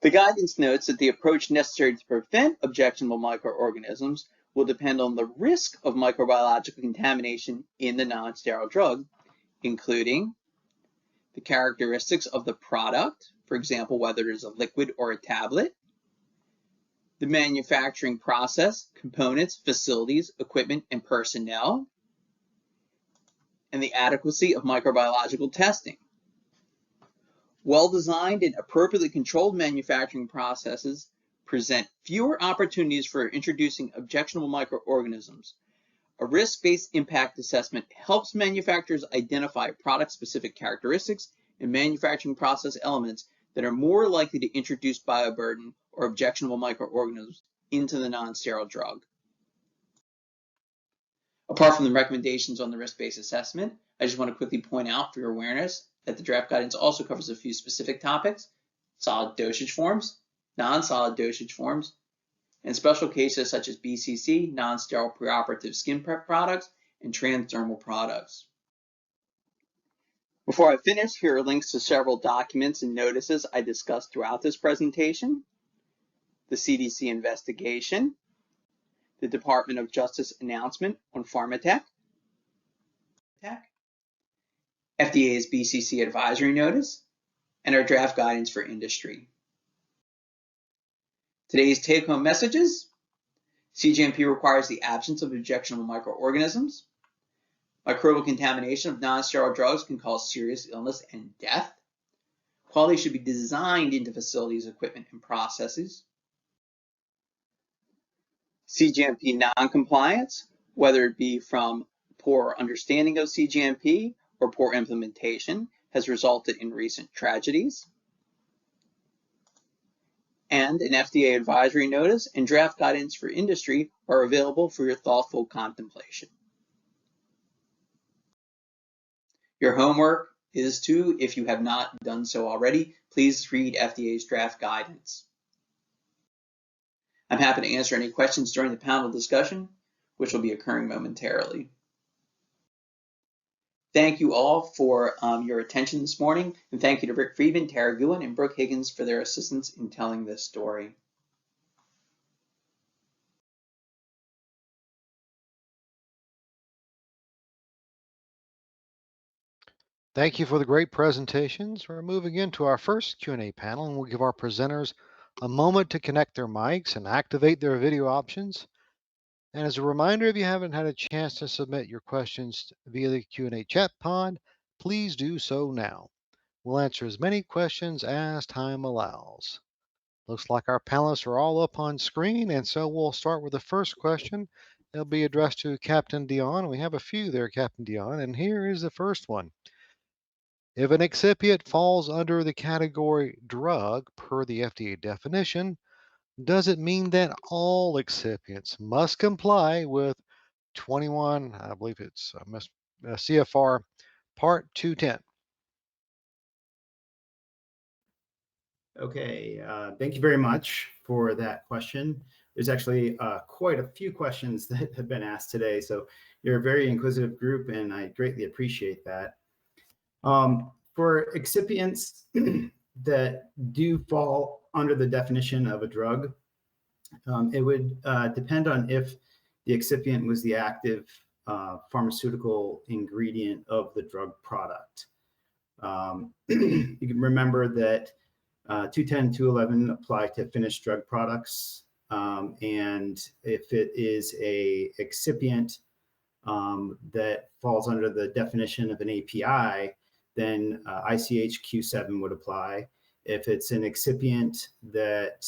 The guidance notes that the approach necessary to prevent objectionable microorganisms will depend on the risk of microbiological contamination in the non-sterile drug, including the characteristics of the product, for example, whether it is a liquid or a tablet, the manufacturing process, components, facilities, equipment, and personnel, and the adequacy of microbiological testing. Well-designed and appropriately controlled manufacturing processes present fewer opportunities for introducing objectionable microorganisms. A risk-based impact assessment helps manufacturers identify product-specific characteristics and manufacturing process elements that are more likely to introduce bioburden or objectionable microorganisms into the non-sterile drug. Apart from the recommendations on the risk-based assessment, I just want to quickly point out for your awareness that the draft guidance also covers a few specific topics: solid dosage forms, non-solid dosage forms, and special cases such as BCC, non-sterile preoperative skin prep products, and transdermal products. Before I finish, here are links to several documents and notices I discussed throughout this presentation: the CDC investigation, the Department of Justice announcement on Pharmatech, FDA's BCC advisory notice, and our draft guidance for industry. Today's take-home messages: CGMP requires the absence of objectionable microorganisms. Microbial contamination of non-sterile drugs can cause serious illness and death. Quality should be designed into facilities, equipment, and processes. CGMP non-compliance, whether it be from poor understanding of CGMP or poor implementation, has resulted in recent tragedies. And an FDA advisory notice and draft guidance for industry are available for your thoughtful contemplation. Your homework is to, if you have not done so already, please read FDA's draft guidance. I'm happy to answer any questions during the panel discussion, which will be occurring momentarily. Thank you all for your attention this morning, and thank you to Rick Friedman, Tara Guin, and Brooke Higgins for their assistance in telling this story. Thank you for the great presentations. We're moving into our first Q&A panel, and we'll give our presenters a moment to connect their mics and activate their video options. And as a reminder, if you haven't had a chance to submit your questions via the Q&A chat pod, please do so now. We'll answer as many questions as time allows. Looks like our panelists are all up on screen, and so we'll start with the first question. It'll be addressed to Captain Dionne. We have a few there, Captain Dionne, and here is the first one. If an excipient falls under the category drug per the FDA definition, does it mean that all excipients must comply with 21, I believe it's CFR Part 210? Okay, thank you very much for that question. There's actually quite a few questions that have been asked today, so You're a very inquisitive group, and I greatly appreciate that. For excipients that do fall under the definition of a drug, it would depend on if the excipient was the active pharmaceutical ingredient of the drug product. You can remember that 210, 211 apply to finished drug products. And if it is a excipient that falls under the definition of an API, then ICH Q7 would apply. If it's an excipient that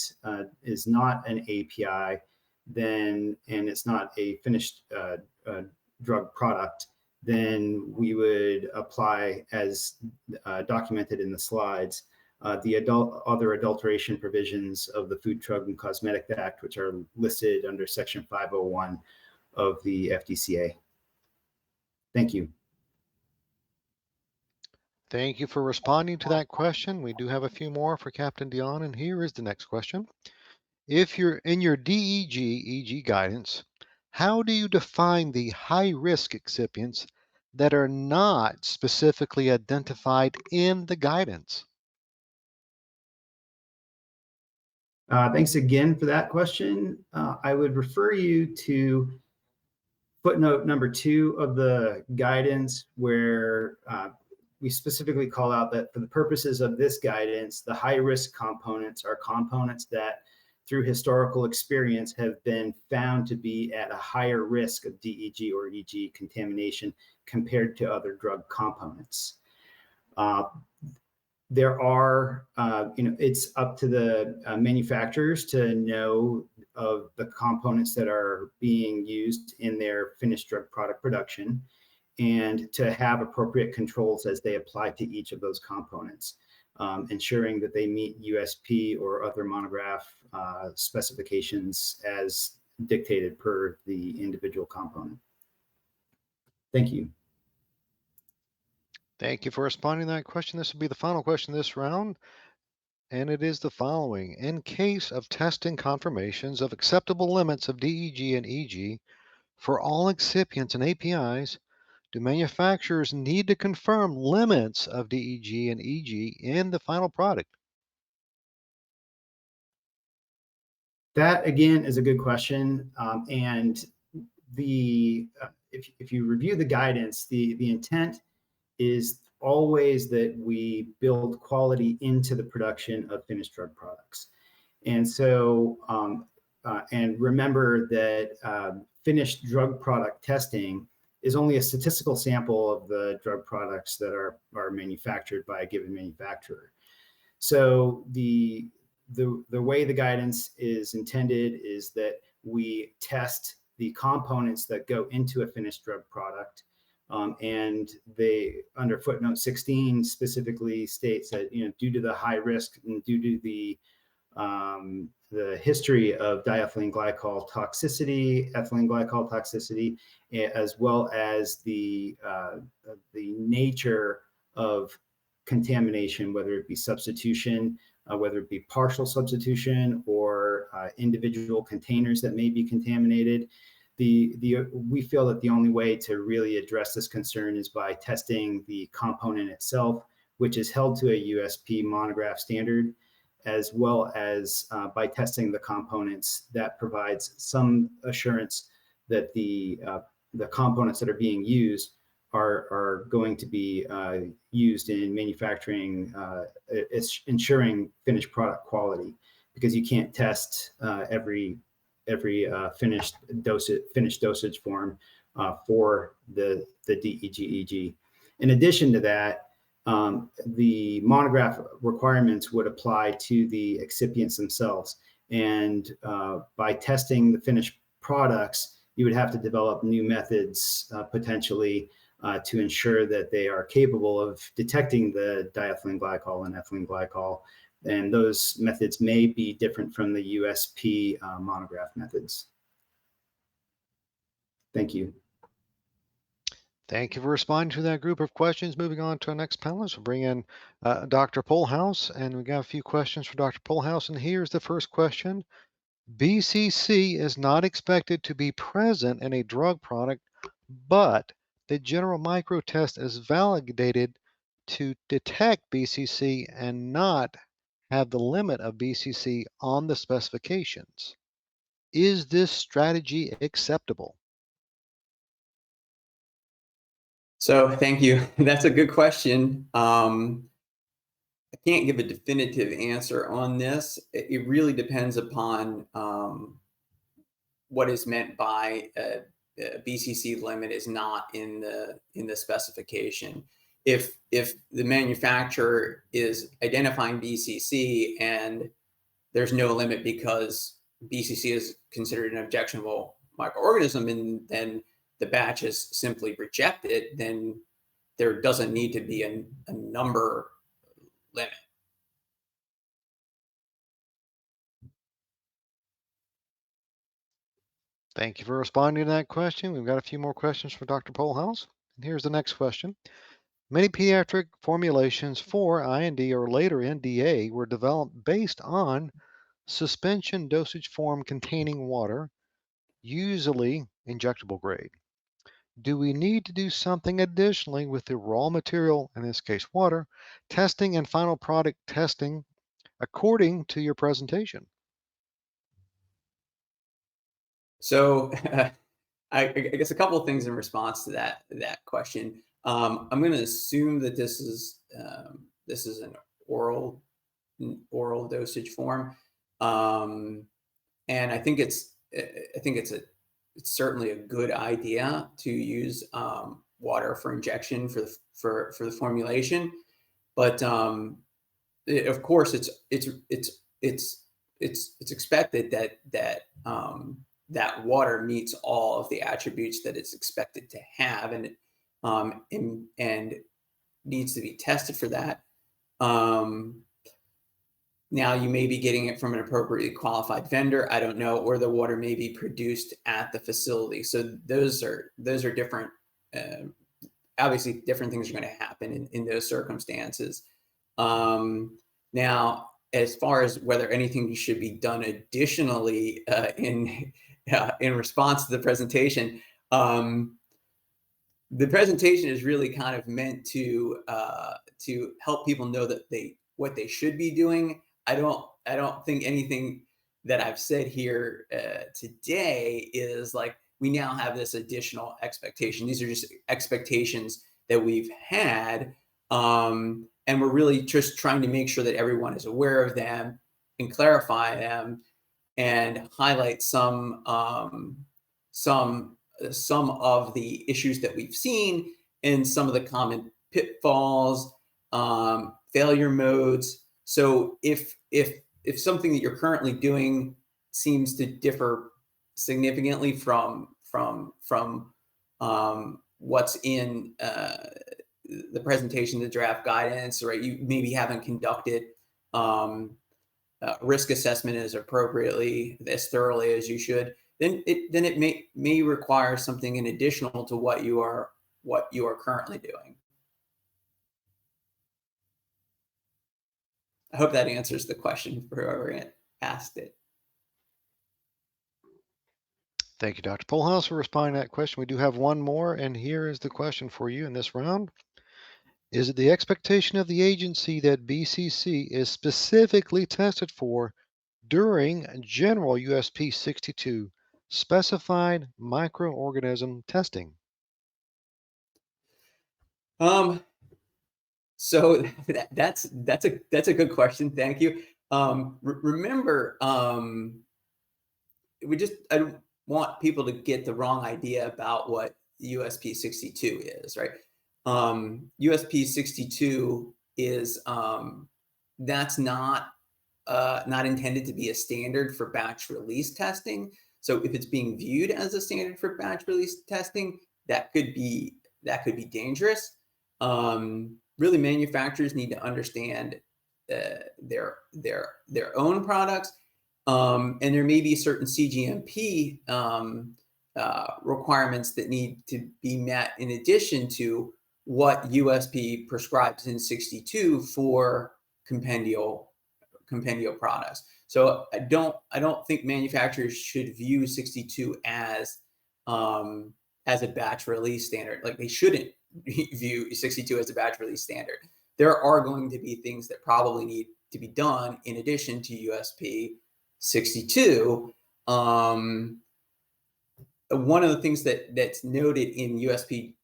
is not an API, then, and it's not a finished drug product, then we would apply, as documented in the slides, the other adulteration provisions of the Food, Drug, and Cosmetic Act, which are listed under Section 501 of the FDCA. Thank you. Thank you for responding to that question. We do have a few more for Captain Dionne, and here is the next question. If you're in your DEG guidance, how do you define the high-risk excipients that are not specifically identified in the guidance? Thanks again for that question. I would refer you to footnote number 2 of the guidance, where we specifically call out that for the purposes of this guidance, the high-risk components are components that through historical experience have been found to be at a higher risk of DEG or EG contamination compared to other drug components. There are, it's up to the manufacturers to know of the components that are being used in their finished drug product production, and to have appropriate controls as they apply to each of those components, ensuring that they meet USP or other monograph specifications as dictated per the individual component. Thank you. Thank you for responding to that question. This will be the final question this round, and it is the following. In case of testing confirmations of acceptable limits of DEG and EG for all excipients and APIs, do manufacturers need to confirm limits of DEG and EG in the final product? That, again, is a good question. And if you review the guidance, the intent is always that we build quality into the production of finished drug products. And so, and remember that finished drug product testing is only a statistical sample of the drug products that are manufactured by a given manufacturer. So the way the guidance is intended is that we test the components that go into a finished drug product. And they, under footnote 16, specifically states that, due to the high risk and due to the history of diethylene glycol toxicity, ethylene glycol toxicity, as well as the nature of contamination, whether it be substitution, whether it be partial substitution, or individual containers that may be contaminated. We feel that the only way to really address this concern is by testing the component itself, which is held to a USP monograph standard, as well as by testing the components that provides some assurance that the components that are being used are going to be used in manufacturing, ensuring finished product quality, because you can't test every finished dosage form for the DEG-EG. In addition to that, the monograph requirements would apply to the excipients themselves. And by testing the finished products, you would have to develop new methods potentially to ensure that they are capable of detecting the diethylene glycol and ethylene glycol. And those methods may be different from the USP monograph methods. Thank you. Thank you for responding to that group of questions. Moving on to our next panelist, we'll bring in Dr. Pohlhaus, and we got a few questions for Dr. Pohlhaus. And here's the first question. BCC is not expected to be present in a drug product but the general micro test is validated to detect BCC and not have the limit of BCC on the specifications. Is this strategy acceptable? So thank you. That's a good question. I can't give a definitive answer on this. It really depends upon what is meant by BCC limit is not in the specification. If the manufacturer is identifying BCC and there's no limit because BCC is considered an objectionable microorganism, and then the batch is simply rejected, then there doesn't need to be a number limit. Thank you for responding to that question. We've got a few more questions for Dr. Pohlhaus. And here's the next question. Many pediatric formulations for IND or later NDA were developed based on suspension dosage form containing water, usually injectable grade. Do we need to do something additionally with the raw material, in this case water, testing and final product testing according to your presentation? So I guess a couple of things in response to that question. I'm going to assume that this is an oral dosage form, and I think it's certainly a good idea to use water for injection for the formulation, but of course it's expected that that water meets all of the attributes that it's expected to have, and needs to be tested for that. Now you may be getting it from an appropriately qualified vendor. I don't know, or the water may be produced at the facility. So those are different. Obviously, different things are going to happen in those circumstances. Now, as far as whether anything should be done additionally in response to the presentation is really kind of meant to help people know that what they should be doing. I don't think anything that I've said here today is like we now have this additional expectation. These are just expectations that we've had, and we're really just trying to make sure that everyone is aware of them and clarify them and highlight some of the issues that we've seen and some of the common pitfalls, failure modes. So if something that you're currently doing seems to differ significantly from what's in the presentation, the draft guidance, right? You maybe haven't conducted risk assessment as appropriately, as thoroughly as you should. Then it may require something in additional to what you are currently doing. I hope that answers the question for whoever asked it. Thank you, Dr. Pohlhaus, for responding to that question. We do have one more, and here is the question for you in this round. Is it the expectation of the agency that BCC is specifically tested for during general USP 62 specified microorganism testing? So that's a good question. Thank you. Remember, I don't want people to get the wrong idea about what USP 62 is, right? USP 62 is that's not intended to be a standard for batch release testing. So if it's being viewed as a standard for batch release testing, that could be dangerous. Really, manufacturers need to understand their own products, and there may be certain CGMP requirements that need to be met in addition to what USP prescribes in 62 for compendial products. So I don't think manufacturers should view 62 as as a batch release standard. Like, they shouldn't view 62 as a batch release standard. There are going to be things that probably need to be done in addition to USP 62. One of the things that's noted in USP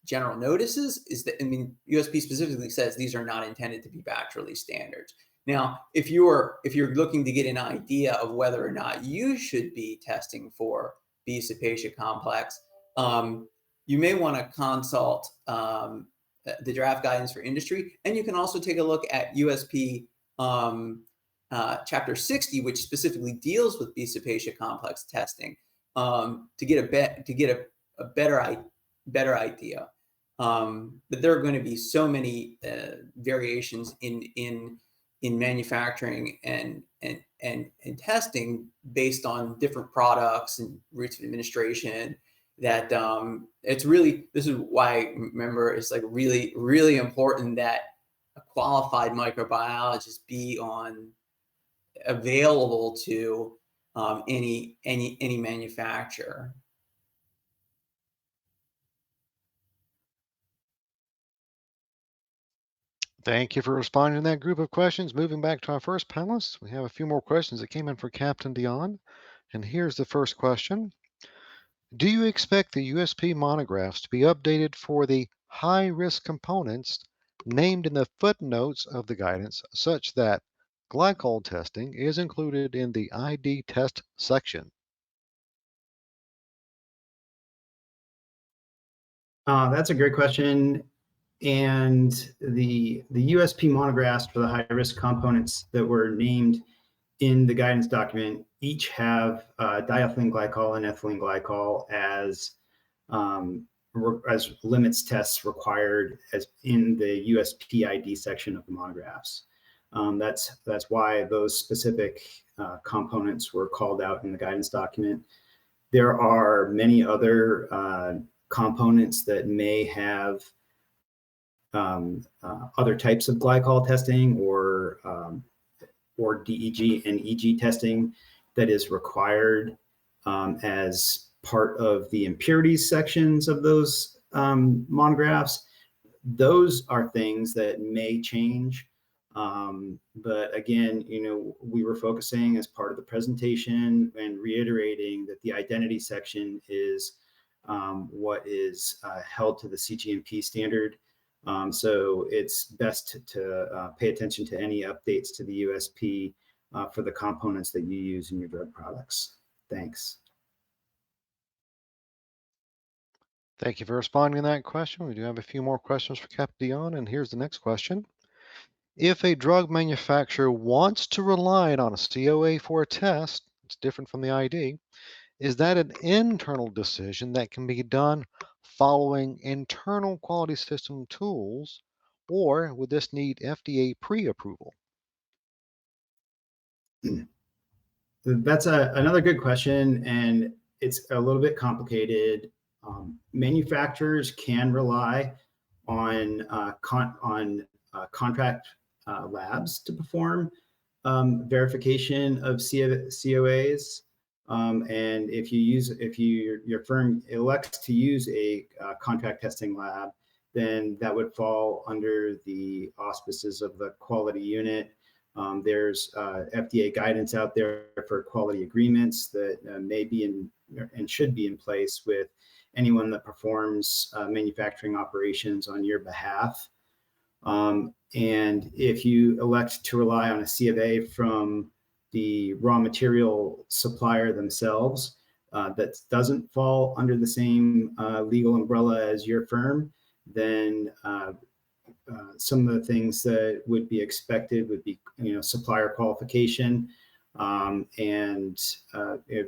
general notices is that, I mean, USP specifically says these are not intended to be batch release standards. Now, if you're looking to get an idea of whether or not you should be testing for B. cepacia complex, you may want to consult the draft guidance for industry, and you can also take a look at USP Chapter 60, which specifically deals with B. cepacia complex testing, to get a better idea. But there are going to be so many variations in manufacturing and testing based on different products and routes of administration, that this is why, remember, it's like really important that a qualified microbiologist be available to any manufacturer. Thank you for responding to that group of questions. Moving back to our first panelists, we have a few more questions that came in for Captain Dionne. And here's the first question. Do you expect the USP monographs to be updated for the high-risk components named in the footnotes of the guidance, such that glycol testing is included in the ID test section? That's a great question. And the USP monographs for the high-risk components that were named in the guidance document each have diethylene glycol and ethylene glycol as limits tests required as in the USP ID section of the monographs. That's why those specific components were called out in the guidance document. There are many other components that may have other types of glycol testing or DEG and EG testing that is required as part of the impurities sections of those monographs. Those are things that may change. But again, we were focusing as part of the presentation and reiterating that the identity section is what is held to the CGMP standard. So it's best to pay attention to any updates to the USP for the components that you use in your drug products. Thanks. Thank you for responding to that question. We do have a few more questions for Captain Dionne, and here's the next question. If a drug manufacturer wants to rely on a COA for a test, it's different from the ID, is that an internal decision that can be done following internal quality system tools, or would this need FDA pre-approval? That's another good question, and it's a little bit complicated. Manufacturers can rely on contract labs to perform verification of COAs. And if your firm elects to use a contract testing lab, then that would fall under the auspices of the quality unit. There's FDA guidance out there for quality agreements that may be in and should be in place with anyone that performs manufacturing operations on your behalf. And if you elect to rely on a C of A from the raw material supplier themselves, that doesn't fall under the same legal umbrella as your firm, then some of the things that would be expected would be, supplier qualification and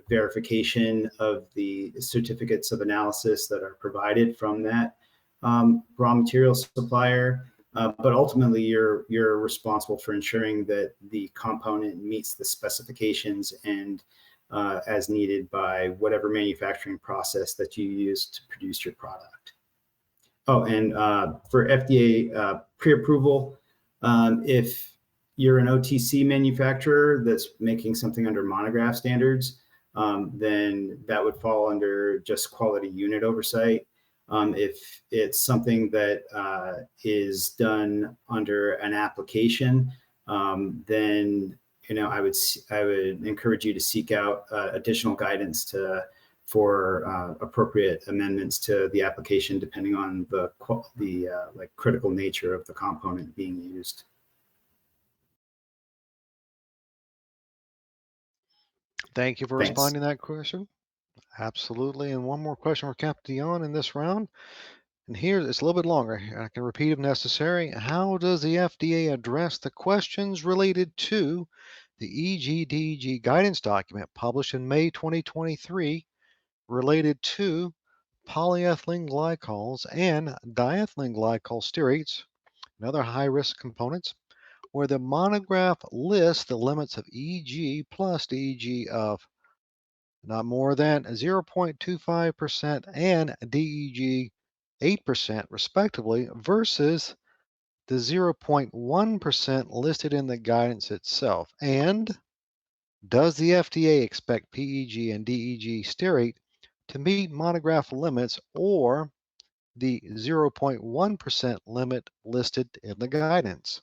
verification of the certificates of analysis that are provided from that raw material supplier. But ultimately, you're responsible for ensuring that the component meets the specifications and as needed by whatever manufacturing process that you use to produce your product. Oh, and for FDA pre-approval, if you're an OTC manufacturer that's making something under monograph standards, then that would fall under just quality unit oversight. If it's something that is done under an application, then I would encourage you to seek out additional guidance for appropriate amendments to the application, depending on the like critical nature of the component being used. Thank you for responding to that question. Absolutely. And one more question for Captain Dionne in this round. And here it's a little bit longer. I can repeat if necessary. How does the FDA address the questions related to the EGDG guidance document published in May 2023 related to polyethylene glycols and diethylene glycol stearates and other high-risk components, where the monograph lists the limits of EG plus DEG of not more than 0.25% and DEG 8% respectively versus the 0.1% listed in the guidance itself? And does the FDA expect PEG and DEG stearate to meet monograph limits or the 0.1% limit listed in the guidance?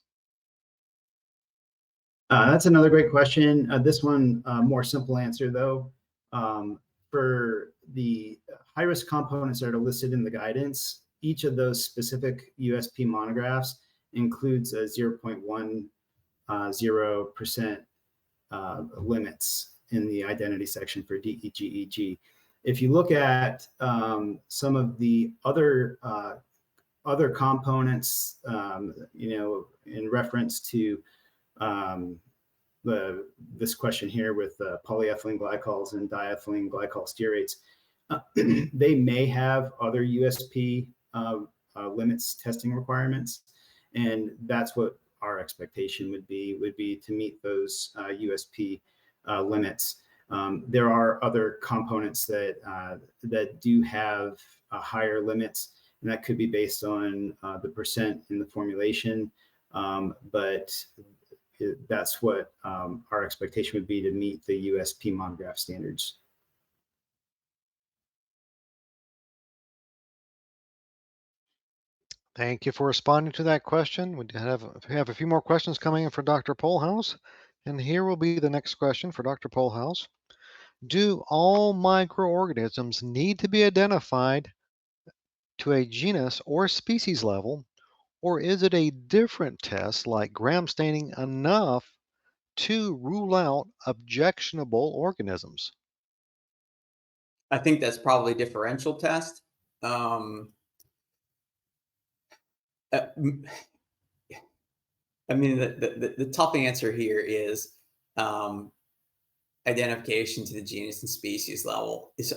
That's another great question. This one, more simple answer though. For the high-risk components that are listed in the guidance, each of those specific USP monographs includes a 0.10% limits in the identity section for DEGEG. If you look at some of the other components, in reference to this question here with polyethylene glycols and diethylene glycol stearates, they may have other USP limits testing requirements, and that's what our expectation would be to meet those USP limits. There are other components that do have higher limits, and that could be based on the percent in the formulation, but that's what our expectation would be to meet the USP monograph standards. Thank you for responding to that question. We have a few more questions coming in for Dr. Pohlhaus, and here will be the next question for Dr. Pohlhaus. Do all microorganisms need to be identified to a genus or species level, or is it a different test like gram staining enough to rule out objectionable organisms? I think that's probably a differential test. I mean, the tough answer here is identification to the genus and species level is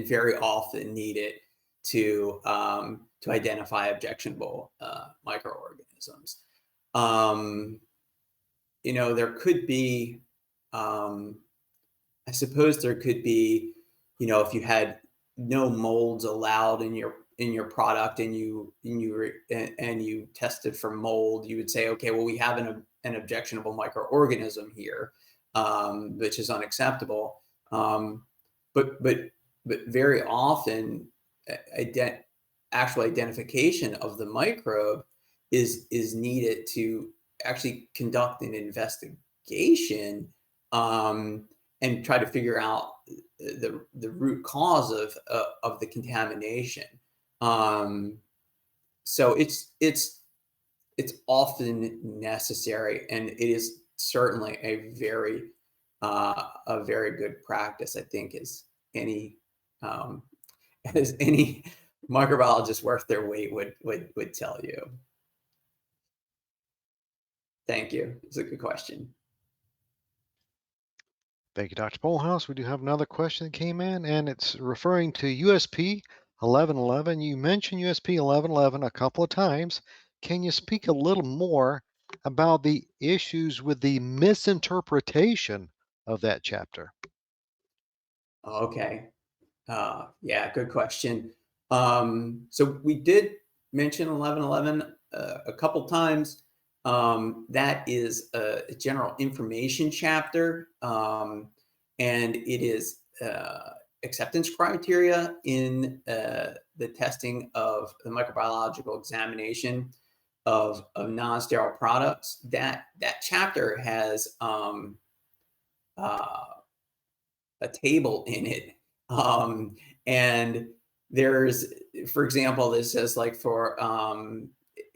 very often needed to identify objectionable microorganisms. There could be, I suppose there could be, if you had no molds allowed in your product and you tested for mold, you would say, okay, well, we have an objectionable microorganism here, which is unacceptable. But very often, actual identification of the microbe is needed to actually conduct an investigation and try to figure out the root cause of the contamination. So it's often necessary, and it is certainly a very good practice, I think, as any microbiologist worth their weight would tell you. Thank you. It's a good question. Thank you, Dr. Pohlhaus. We do have another question that came in, and it's referring to USP 1111. You mentioned USP 1111 a couple of times. Can you speak a little more about the issues with the misinterpretation of that chapter? Okay. Yeah, good question. So we did mention 1111 a couple times. That is a general information chapter, and it is acceptance criteria in the testing of the microbiological examination of non-sterile products. That chapter has a table in it, and there's, for example, this says like for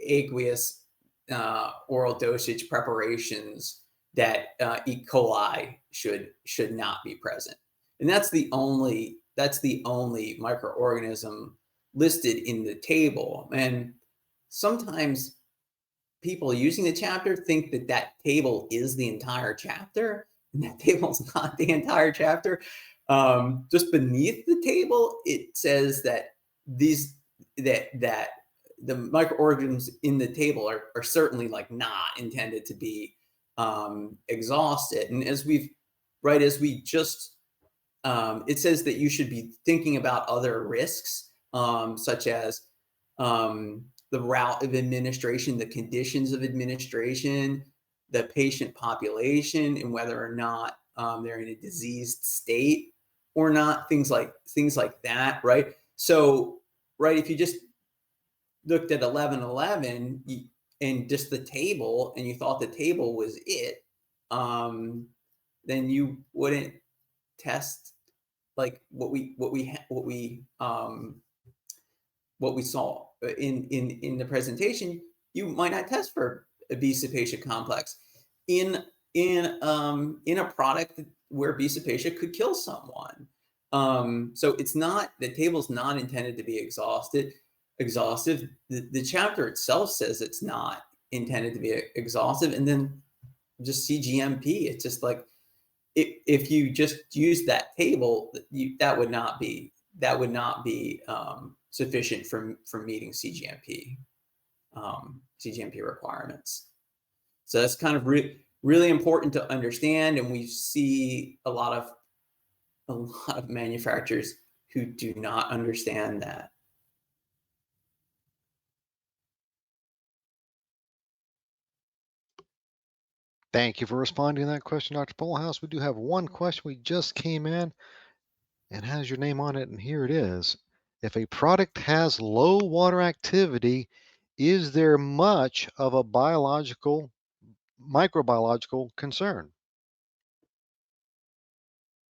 aqueous oral dosage preparations that E. coli should not be present, and that's the only microorganism listed in the table. And sometimes people using the chapter think that that table is the entire chapter, and that table's not the entire chapter. Just beneath the table, it says that that the microorganisms in the table are certainly like not intended to be exhausted. And as we just it says that you should be thinking about other risks, such as the route of administration, the conditions of administration, the patient population, and whether or not they're in a diseased state or not, things like that, right? So, right, if you just looked at 1111 and just the table, and you thought the table was it, then you wouldn't test like what we saw in the presentation. You might not test for a B. cepacia complex in a product where B. cepacia could kill someone. So it's not, the table's not intended to be exhaustive. The chapter itself says it's not intended to be exhaustive, and then just CGMP. It's just like, if you just use that table, that would not be sufficient for meeting CGMP requirements. So that's kind of really important to understand, and we see a lot of manufacturers who do not understand that. Thank you for responding to that question, Dr. Pohlhaus. We do have one question we just came in and has your name on it, and here it is. If a product has low water activity, is there much of a microbiological concern?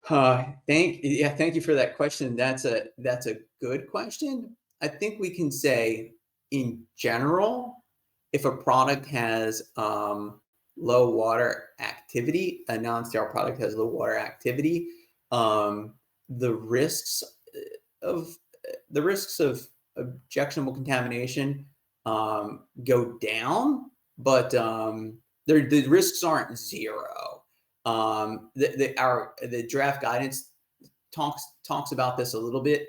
Thank you for that question. That's a good question. I think we can say, in general, if a product has low water activity, a non-sterile product has low water activity, the risks of objectionable contamination go down, but the risks aren't zero. The draft guidance talks about this a little bit.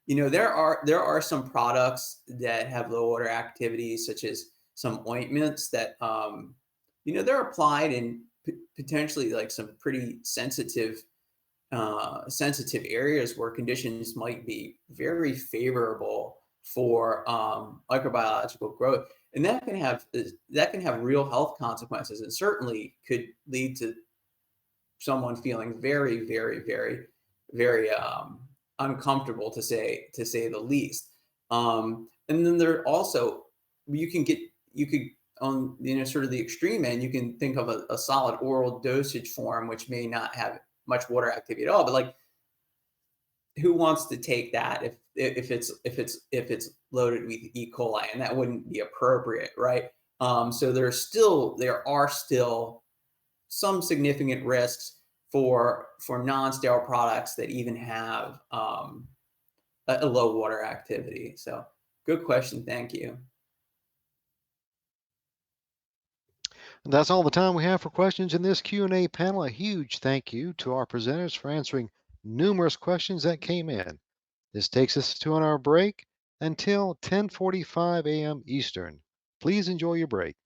There are some products that have low water activity, such as some ointments that they're applied in potentially like some pretty sensitive areas where conditions might be very favorable for microbiological growth, and that can have real health consequences, and certainly could lead to someone feeling very, very, very, very uncomfortable, to say the least. And then there also, you could on sort of the extreme end, you can think of a solid oral dosage form, which may not have much water activity at all, but like, who wants to take that if it's loaded with E. coli, and that wouldn't be appropriate, right? So there are still some significant risks for non-sterile products that even have a low water activity. So good question, thank you. That's all the time we have for questions in this Q&A panel. A huge thank you to our presenters for answering numerous questions that came in. This takes us to an hour break until 10:45 a.m. Eastern. Please enjoy your break.